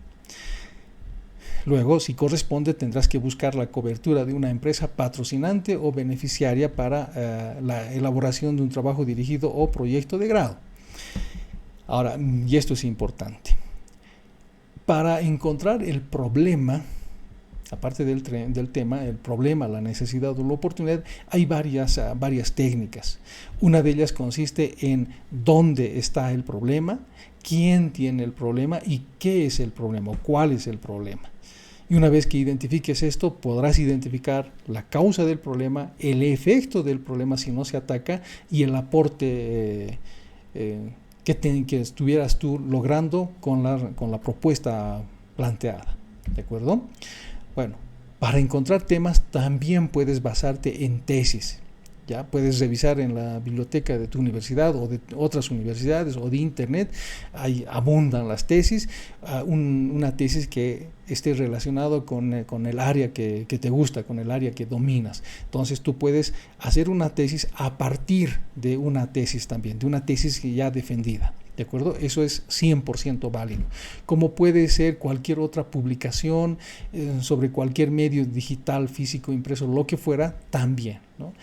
Luego, si corresponde, tendrás que buscar la cobertura de una empresa patrocinante o beneficiaria para la elaboración de un trabajo dirigido o proyecto de grado. Ahora, y esto es importante, para encontrar el problema, aparte del tema, el problema, la necesidad o la oportunidad, hay varias técnicas. Una de ellas consiste en dónde está el problema, quién tiene el problema y qué es el problema o cuál es el problema. Y una vez que identifiques esto, podrás identificar la causa del problema, el efecto del problema si no se ataca y el aporte que estuvieras tú logrando con la propuesta planteada. ¿De acuerdo? Bueno, Para encontrar temas también puedes basarte en tesis. Ya puedes revisar en la biblioteca de tu universidad o de otras universidades o de internet, ahí abundan las tesis, una tesis que esté relacionado con el área que te gusta, con el área que dominas. Entonces tú puedes hacer una tesis a partir de una tesis también, de una tesis ya defendida. ¿De acuerdo? Eso es 100% válido. Como puede ser cualquier otra publicación sobre cualquier medio digital, físico, impreso, lo que fuera, también, ¿no?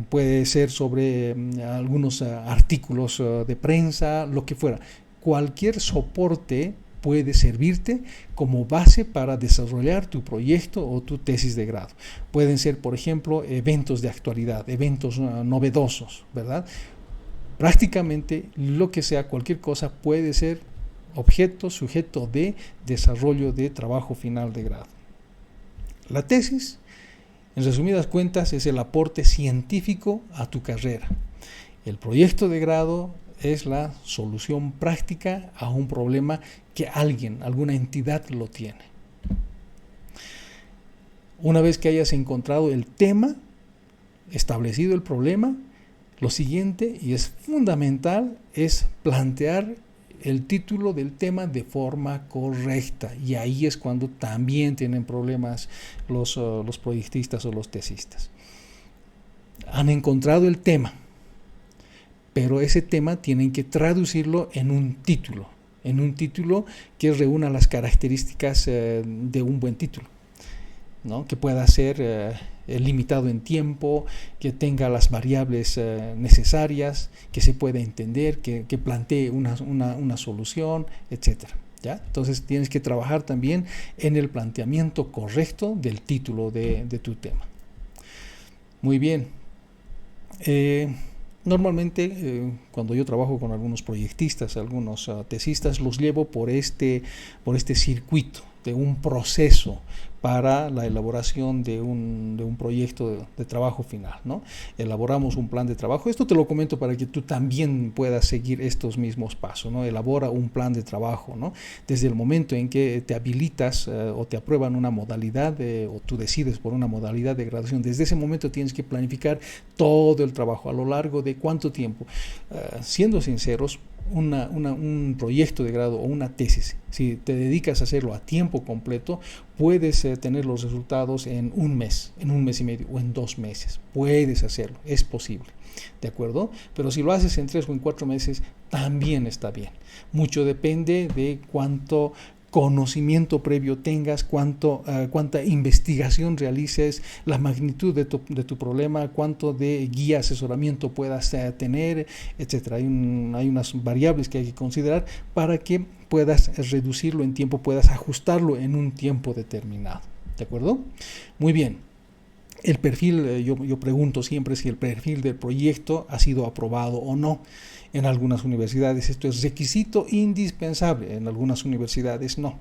Puede ser sobre algunos artículos de prensa, lo que fuera. Cualquier soporte puede servirte como base para desarrollar tu proyecto o tu tesis de grado. Pueden ser, por ejemplo, eventos de actualidad, eventos novedosos, ¿verdad? Prácticamente lo que sea, cualquier cosa puede ser objeto, sujeto de desarrollo de trabajo final de grado. La tesis, en resumidas cuentas, es el aporte científico a tu carrera. El proyecto de grado es la solución práctica a un problema que alguna entidad lo tiene. Una vez que hayas encontrado el tema, establecido el problema, lo siguiente, y es fundamental, es plantear el título del tema de forma correcta. Y ahí es cuando también tienen problemas los proyectistas o los tesistas. Han encontrado el tema, pero ese tema tienen que traducirlo en un título que reúna las características de un buen título, ¿no? Que pueda ser limitado en tiempo, que tenga las variables necesarias, que se pueda entender, que plantee una solución, etc. ¿Ya? Entonces tienes que trabajar también en el planteamiento correcto del título de tu tema. Muy bien. Normalmente cuando yo trabajo con algunos proyectistas, algunos tesistas, los llevo por este circuito de un proceso para la elaboración de un proyecto de trabajo final, ¿no? Elaboramos un plan de trabajo. Esto te lo comento para que tú también puedas seguir estos mismos pasos, ¿no? Elabora un plan de trabajo, ¿no? Desde el momento en que te habilitas o te aprueban una modalidad o tú decides por una modalidad de graduación, desde ese momento tienes que planificar todo el trabajo. ¿A lo largo de cuánto tiempo? Siendo sinceros, un proyecto de grado o una tesis, si te dedicas a hacerlo a tiempo completo, puedes tener los resultados en un mes y medio o en 2 meses. Puedes hacerlo, es posible, ¿de acuerdo? Pero si lo haces en 3 o en 4 meses, también está bien. Mucho depende de cuánto conocimiento previo tengas, cuánta investigación realices, la magnitud de tu problema, cuánto de guía, asesoramiento puedas tener, etc. Hay unas variables que hay que considerar para que puedas reducirlo en tiempo, puedas ajustarlo en un tiempo determinado. ¿De acuerdo? Muy bien. El perfil, yo pregunto siempre si el perfil del proyecto ha sido aprobado o no. En algunas universidades esto es requisito indispensable, en algunas universidades no.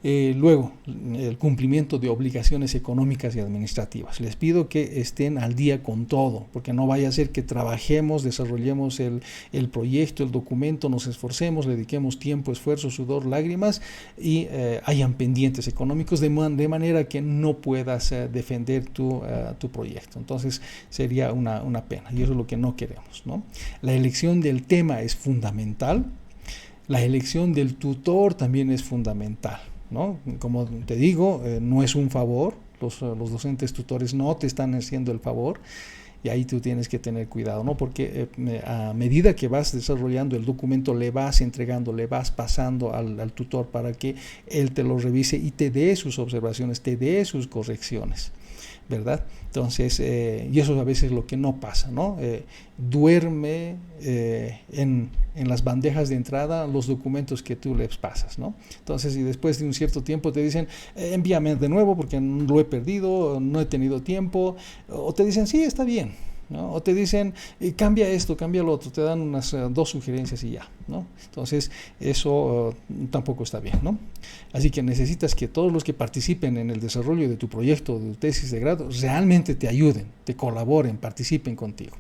Luego, el cumplimiento de obligaciones económicas y administrativas. Les pido que estén al día con todo, porque no vaya a ser que trabajemos, desarrollemos el proyecto, el documento, nos esforcemos, le dediquemos tiempo, esfuerzo, sudor, lágrimas y hayan pendientes económicos de manera que no puedas defender tu proyecto. Entonces sería una pena y eso es lo que no queremos, ¿no? La elección del tema es fundamental. La elección del tutor también es fundamental, ¿no? Como te digo, no es un favor, los docentes tutores no te están haciendo el favor y ahí tú tienes que tener cuidado, ¿no? Porque a medida que vas desarrollando el documento le vas entregando, le vas pasando al tutor para que él te lo revise y te dé sus observaciones, te dé sus correcciones, ¿verdad? Entonces, y eso a veces es lo que no pasa, ¿no? Duerme en las bandejas de entrada los documentos que tú les pasas, ¿no? Entonces, y después de un cierto tiempo te dicen, envíame de nuevo porque lo he perdido, no he tenido tiempo, o te dicen, sí, está bien, ¿no? O te dicen, cambia esto, cambia lo otro, te dan unas 2 sugerencias y ya, ¿no? Entonces, eso tampoco está bien, ¿no? Así que necesitas que todos los que participen en el desarrollo de tu proyecto, de tu tesis de grado, realmente te ayuden, te colaboren, participen contigo.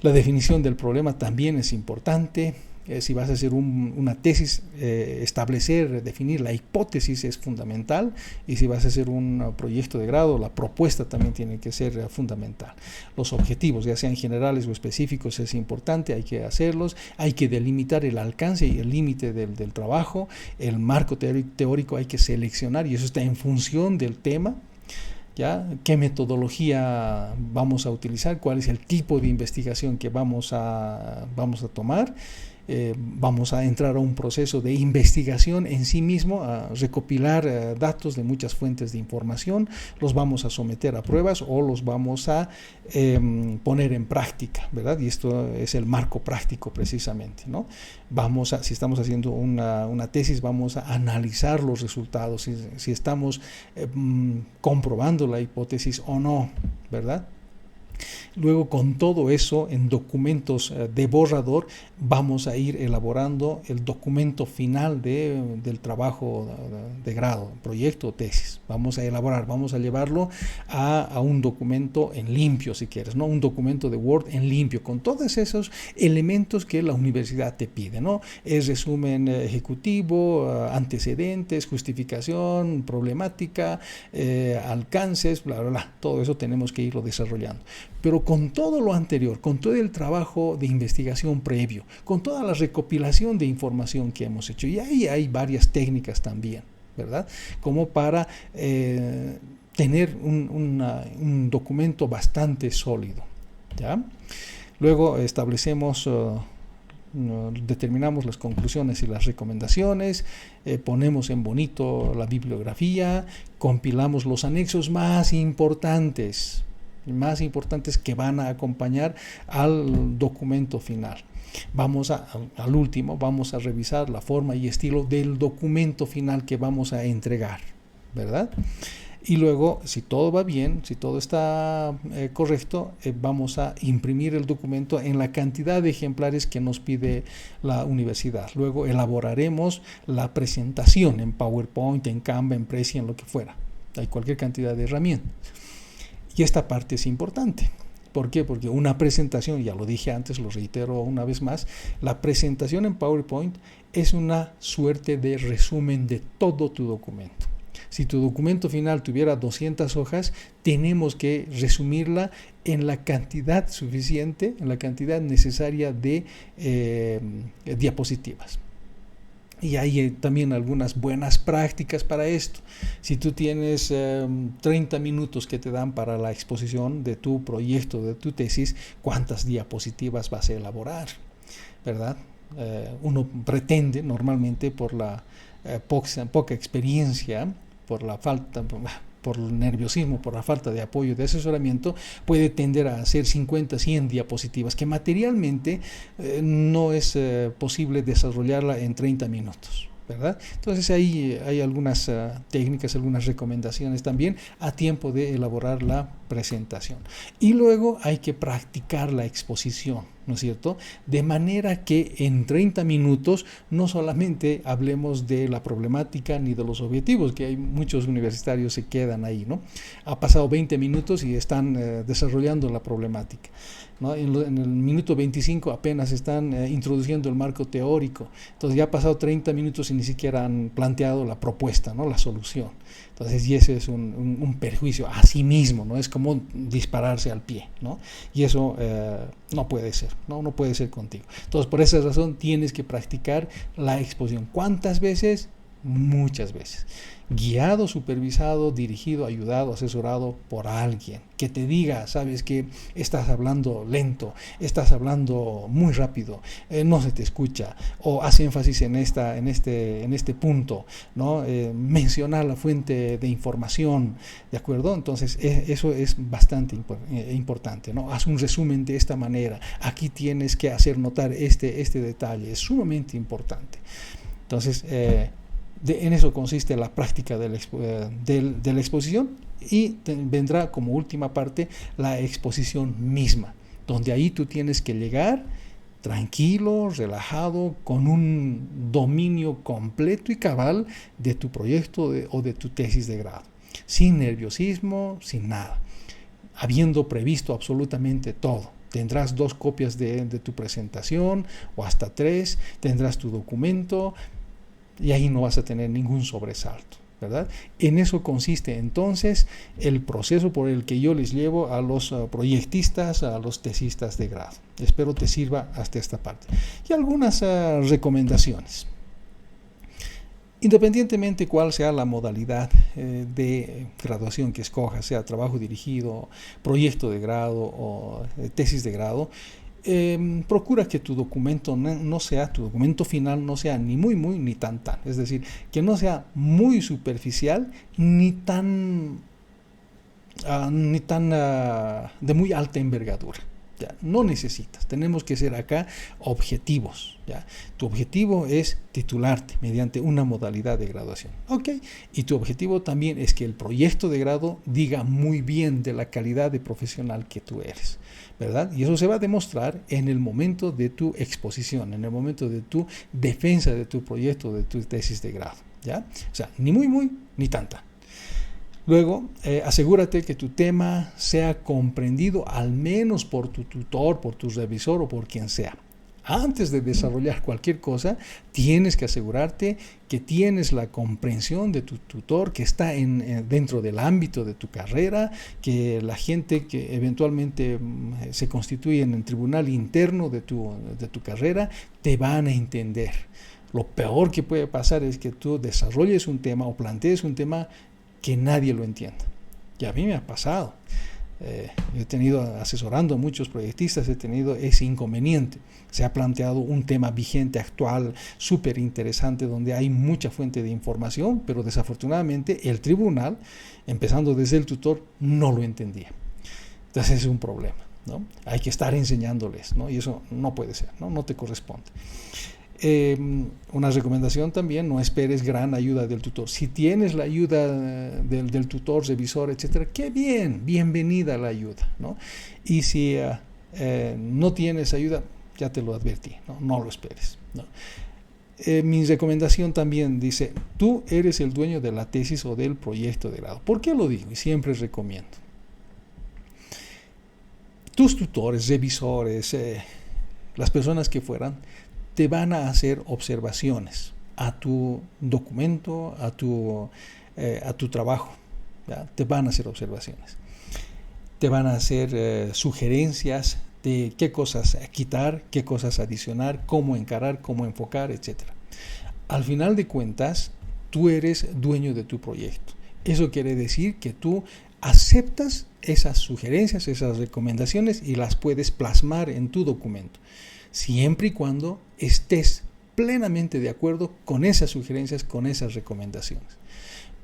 La definición del problema también es importante. Si vas a hacer una tesis, definir la hipótesis es fundamental, y si vas a hacer un proyecto de grado, la propuesta también tiene que ser fundamental. Los objetivos, ya sean generales o específicos, es importante, hay que hacerlos, hay que delimitar el alcance y el límite del trabajo, el marco teórico hay que seleccionar, y eso está en función del tema. ¿Ya? ¿Qué metodología vamos a utilizar? ¿Cuál es el tipo de investigación que vamos a tomar? Vamos a entrar a un proceso de investigación en sí mismo, a recopilar datos de muchas fuentes de información, los vamos a someter a pruebas o los vamos a poner en práctica, ¿verdad? Y esto es el marco práctico precisamente, ¿no? Si estamos haciendo una tesis, vamos a analizar los resultados, si estamos comprobando la hipótesis o no, ¿verdad? Luego, con todo eso en documentos de borrador, vamos a ir elaborando el documento final del trabajo de grado, proyecto o tesis. Vamos a llevarlo a un documento en limpio, si quieres, ¿no? Un documento de Word en limpio, con todos esos elementos que la universidad te pide, ¿no? Es resumen ejecutivo, antecedentes, justificación, problemática, alcances, bla, bla, bla. Todo eso tenemos que irlo desarrollando. Pero con todo lo anterior, con todo el trabajo de investigación previo, con toda la recopilación de información que hemos hecho, y ahí hay varias técnicas también, ¿verdad? Como para tener un documento bastante sólido, ¿ya? Luego determinamos las conclusiones y las recomendaciones, ponemos en bonito la bibliografía, compilamos los anexos más importantes que van a acompañar al documento final. Al último, vamos a revisar la forma y estilo del documento final que vamos a entregar, ¿verdad? Y luego, si todo va bien, si todo está correcto, vamos a imprimir el documento en la cantidad de ejemplares que nos pide la universidad. Luego elaboraremos la presentación en PowerPoint, en Canva, en Prezi, en lo que fuera. Hay cualquier cantidad de herramientas. Y esta parte es importante. ¿Por qué? Porque una presentación, ya lo dije antes, lo reitero una vez más, la presentación en PowerPoint es una suerte de resumen de todo tu documento. Si tu documento final tuviera 200 hojas, tenemos que resumirla en la cantidad suficiente, en la cantidad necesaria de diapositivas. Y hay también algunas buenas prácticas para esto. Si tú tienes 30 minutos que te dan para la exposición de tu proyecto, de tu tesis, ¿cuántas diapositivas vas a elaborar? ¿Verdad? Uno pretende normalmente por la poca experiencia, por el nerviosismo, por la falta de apoyo, de asesoramiento, puede tender a hacer 50, 100 diapositivas, que materialmente no es posible desarrollarla en 30 minutos, ¿verdad? Entonces ahí hay algunas técnicas, algunas recomendaciones también a tiempo de elaborar la presentación. Y luego hay que practicar la exposición, ¿no es cierto? De manera que en 30 minutos no solamente hablemos de la problemática ni de los objetivos, que hay muchos universitarios se quedan ahí, ¿no? Ha pasado 20 minutos y están desarrollando la problemática, ¿no? En el minuto 25 apenas están introduciendo el marco teórico, entonces ya ha pasado 30 minutos y ni siquiera han planteado la propuesta, ¿no? La solución. Entonces, y ese es un perjuicio a sí mismo, ¿no? Es como dispararse al pie, ¿no? Y eso no puede ser, ¿no? No puede ser contigo. Entonces, por esa razón tienes que practicar la exposición. ¿Cuántas veces? Muchas veces. Guiado, supervisado, dirigido, ayudado, asesorado por alguien que te diga, sabes que estás hablando lento, estás hablando muy rápido, no se te escucha, o hace énfasis en este punto, ¿no? Mencionar la fuente de información, ¿de acuerdo? Entonces eso es bastante importante, ¿no? Haz un resumen de esta manera, aquí tienes que hacer notar este detalle, es sumamente importante. Entonces en eso consiste la práctica de la exposición, y vendrá como última parte la exposición misma, donde ahí tú tienes que llegar tranquilo, relajado, con un dominio completo y cabal de tu proyecto o de tu tesis de grado, sin nerviosismo, sin nada, habiendo previsto absolutamente todo. Tendrás 2 copias de tu presentación o hasta 3, tendrás tu documento y ahí no vas a tener ningún sobresalto, ¿verdad? En eso consiste entonces el proceso por el que yo les llevo a los proyectistas, a los tesistas de grado. Espero te sirva hasta esta parte. Y algunas recomendaciones. Independientemente cuál sea la modalidad de graduación que escojas, sea trabajo dirigido, proyecto de grado o tesis de grado, procura que tu documento no sea, tu documento final no sea ni muy ni tan. Es decir, que no sea muy superficial ni tan de muy alta envergadura. ¿Ya? No necesitas, tenemos que ser acá objetivos. ¿Ya? Tu objetivo es titularte mediante una modalidad de graduación. ¿Ok? Y tu objetivo también es que el proyecto de grado diga muy bien de la calidad de profesional que tú eres, ¿verdad? Y eso se va a demostrar en el momento de tu exposición, en el momento de tu defensa de tu proyecto, de tu tesis de grado. ¿Ya? O sea, ni muy ni tanta. Luego, asegúrate que tu tema sea comprendido al menos por tu tutor, por tu revisor o por quien sea. Antes de desarrollar cualquier cosa, tienes que asegurarte que tienes la comprensión de tu tutor, que está dentro del ámbito de tu carrera, que la gente que eventualmente se constituye en el tribunal interno de tu carrera te van a entender. Lo peor que puede pasar es que tú desarrolles un tema o plantees un tema que nadie lo entienda. Y a mí me ha pasado. He tenido, asesorando a muchos proyectistas, he tenido ese inconveniente. Se ha planteado un tema vigente, actual, súper interesante, donde hay mucha fuente de información, pero desafortunadamente el tribunal, empezando desde el tutor, no lo entendía. Entonces es un problema, ¿no? Hay que estar enseñándoles, ¿no? Y eso no puede ser, no te corresponde. Una recomendación también, no esperes gran ayuda del tutor. Si tienes la ayuda del tutor, revisor, etcétera, qué bien, bienvenida la ayuda, ¿no? Y si no tienes ayuda, ya te lo advertí, no lo esperes, ¿no? Mi recomendación también dice, tú eres el dueño de la tesis o del proyecto de grado. ¿Por qué lo digo? Y siempre recomiendo. Tus tutores, revisores, las personas que fueran, te van a hacer observaciones a tu documento, a tu trabajo. ¿Ya? Te van a hacer observaciones. Te van a hacer sugerencias de qué cosas quitar, qué cosas adicionar, cómo encarar, cómo enfocar, etc. Al final de cuentas, tú eres dueño de tu proyecto. Eso quiere decir que tú aceptas esas sugerencias, esas recomendaciones y las puedes plasmar en tu documento, siempre y cuando estés plenamente de acuerdo con esas sugerencias, con esas recomendaciones.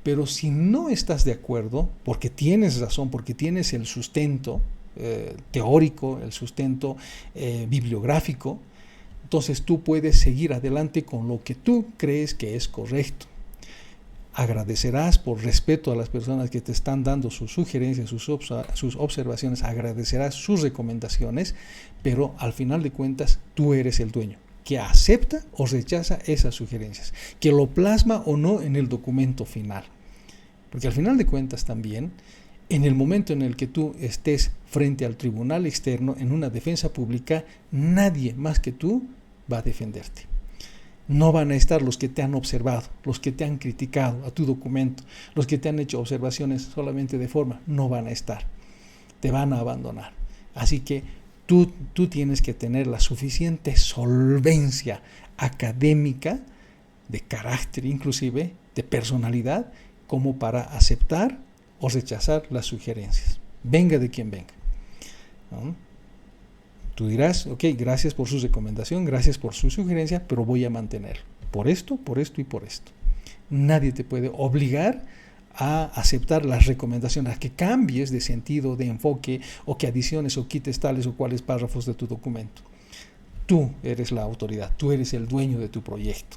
Pero si no estás de acuerdo, porque tienes razón, porque tienes el sustento teórico, el sustento bibliográfico, entonces tú puedes seguir adelante con lo que tú crees que es correcto. Agradecerás por respeto a las personas que te están dando sus sugerencias, sus observaciones, agradecerás sus recomendaciones, pero al final de cuentas tú eres el dueño, que acepta o rechaza esas sugerencias, que lo plasma o no en el documento final. Porque al final de cuentas también, en el momento en el que tú estés frente al tribunal externo en una defensa pública, nadie más que tú va a defenderte. No van a estar los que te han observado, los que te han criticado a tu documento, los que te han hecho observaciones solamente de forma, no van a estar. Te van a abandonar. Así que tú tienes que tener la suficiente solvencia académica, de carácter inclusive, de personalidad, como para aceptar o rechazar las sugerencias. Venga de quien venga, ¿no? Tú dirás, ok, gracias por su recomendación, gracias por su sugerencia, pero voy a mantenerlo. Por esto y por esto. Nadie te puede obligar a aceptar las recomendaciones, a que cambies de sentido, de enfoque, o que adiciones o quites tales o cuales párrafos de tu documento. Tú eres la autoridad, tú eres el dueño de tu proyecto.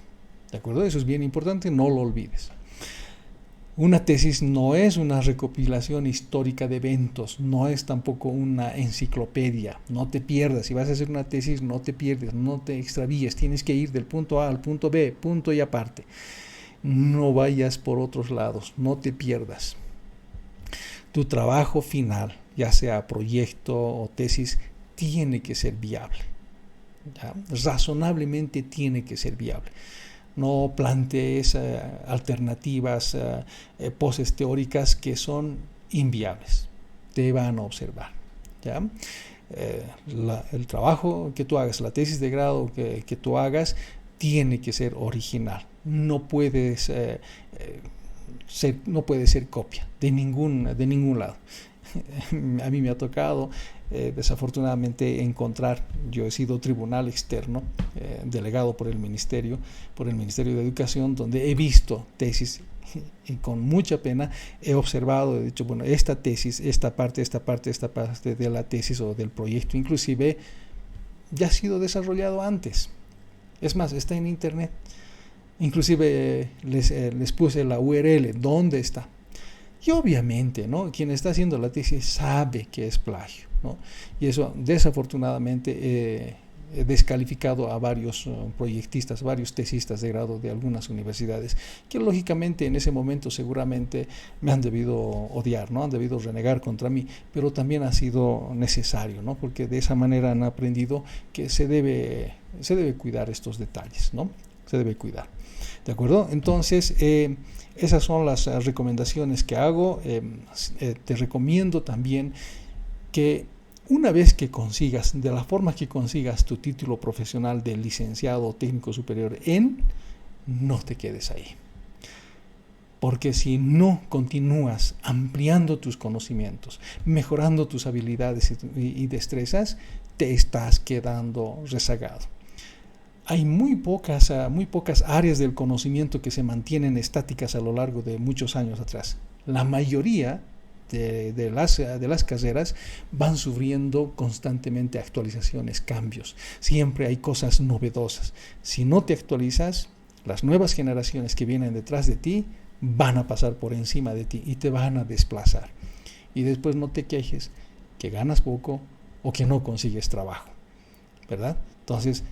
¿De acuerdo? Eso es bien importante, no lo olvides. Una tesis no es una recopilación histórica de eventos, no es tampoco una enciclopedia. No te pierdas, si vas a hacer una tesis no te pierdes, no te extravíes, tienes que ir del punto A al punto B, punto y aparte. No vayas por otros lados, no te pierdas. Tu trabajo final, ya sea proyecto o tesis, tiene que ser viable. ¿Ya? Razonablemente tiene que ser viable. No plantees alternativas, poses teóricas que son inviables. Te van a observar. ¿Ya? El trabajo que tú hagas, la tesis de grado que tú hagas, tiene que ser original. No puede ser copia de ningún lado. A mí me ha tocado desafortunadamente encontrar, yo he sido tribunal externo, delegado por el Ministerio de Educación, donde he visto tesis y con mucha pena he observado, he dicho, bueno, esta tesis, esta parte de la tesis o del proyecto inclusive ya ha sido desarrollado antes. Es más, está en internet. Inclusive les puse la URL, ¿dónde está? Y obviamente, ¿no?, quien está haciendo la tesis sabe que es plagio, ¿no? Y eso desafortunadamente he descalificado a varios proyectistas, varios tesistas de grado de algunas universidades, que lógicamente en ese momento seguramente me han debido odiar, ¿no? Han debido renegar contra mí, pero también ha sido necesario, ¿no? Porque de esa manera han aprendido que se debe cuidar estos detalles, ¿no? Se debe cuidar. ¿De acuerdo? Entonces, esas son las recomendaciones que hago. Te recomiendo también que una vez que consigas, de la forma que consigas tu título profesional de licenciado o técnico superior no te quedes ahí. Porque si no continúas ampliando tus conocimientos, mejorando tus habilidades y destrezas, te estás quedando rezagado. Hay muy pocas áreas del conocimiento que se mantienen estáticas a lo largo de muchos años atrás. La mayoría de las carreras van sufriendo constantemente actualizaciones, cambios. Siempre hay cosas novedosas. Si no te actualizas, las nuevas generaciones que vienen detrás de ti van a pasar por encima de ti y te van a desplazar. Y después no te quejes que ganas poco o que no consigues trabajo, ¿verdad? Entonces,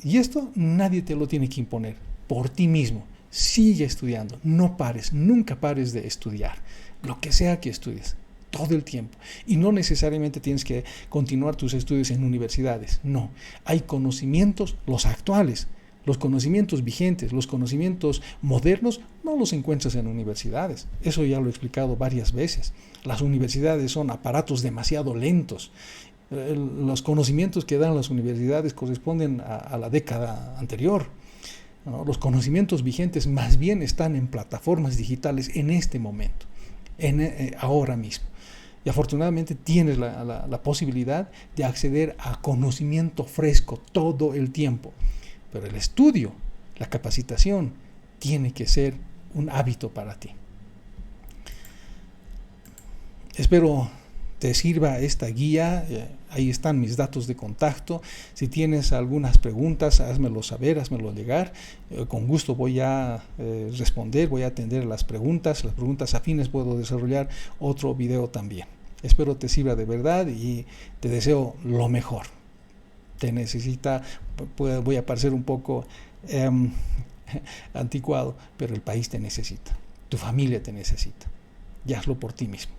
y esto nadie te lo tiene que imponer, por ti mismo. Sigue estudiando, no pares, nunca pares de estudiar, lo que sea que estudies, todo el tiempo. Y no necesariamente tienes que continuar tus estudios en universidades, no. Hay conocimientos, los actuales, los conocimientos vigentes, los conocimientos modernos, no los encuentras en universidades. Eso ya lo he explicado varias veces. Las universidades son aparatos demasiado lentos. Los conocimientos que dan las universidades corresponden a la década anterior, ¿no? Los conocimientos vigentes más bien están en plataformas digitales en este momento, ahora mismo. Y afortunadamente tienes la posibilidad de acceder a conocimiento fresco todo el tiempo. Pero el estudio, la capacitación, tiene que ser un hábito para ti. Espero te sirva esta guía. Ahí están mis datos de contacto. Si tienes algunas preguntas, házmelo saber, házmelo llegar. Con gusto voy a responder, voy a atender las preguntas afines. Puedo desarrollar otro video también. Espero te sirva de verdad y te deseo lo mejor. Te necesita, voy a parecer un poco anticuado, pero el país te necesita, tu familia te necesita. Y hazlo por ti mismo.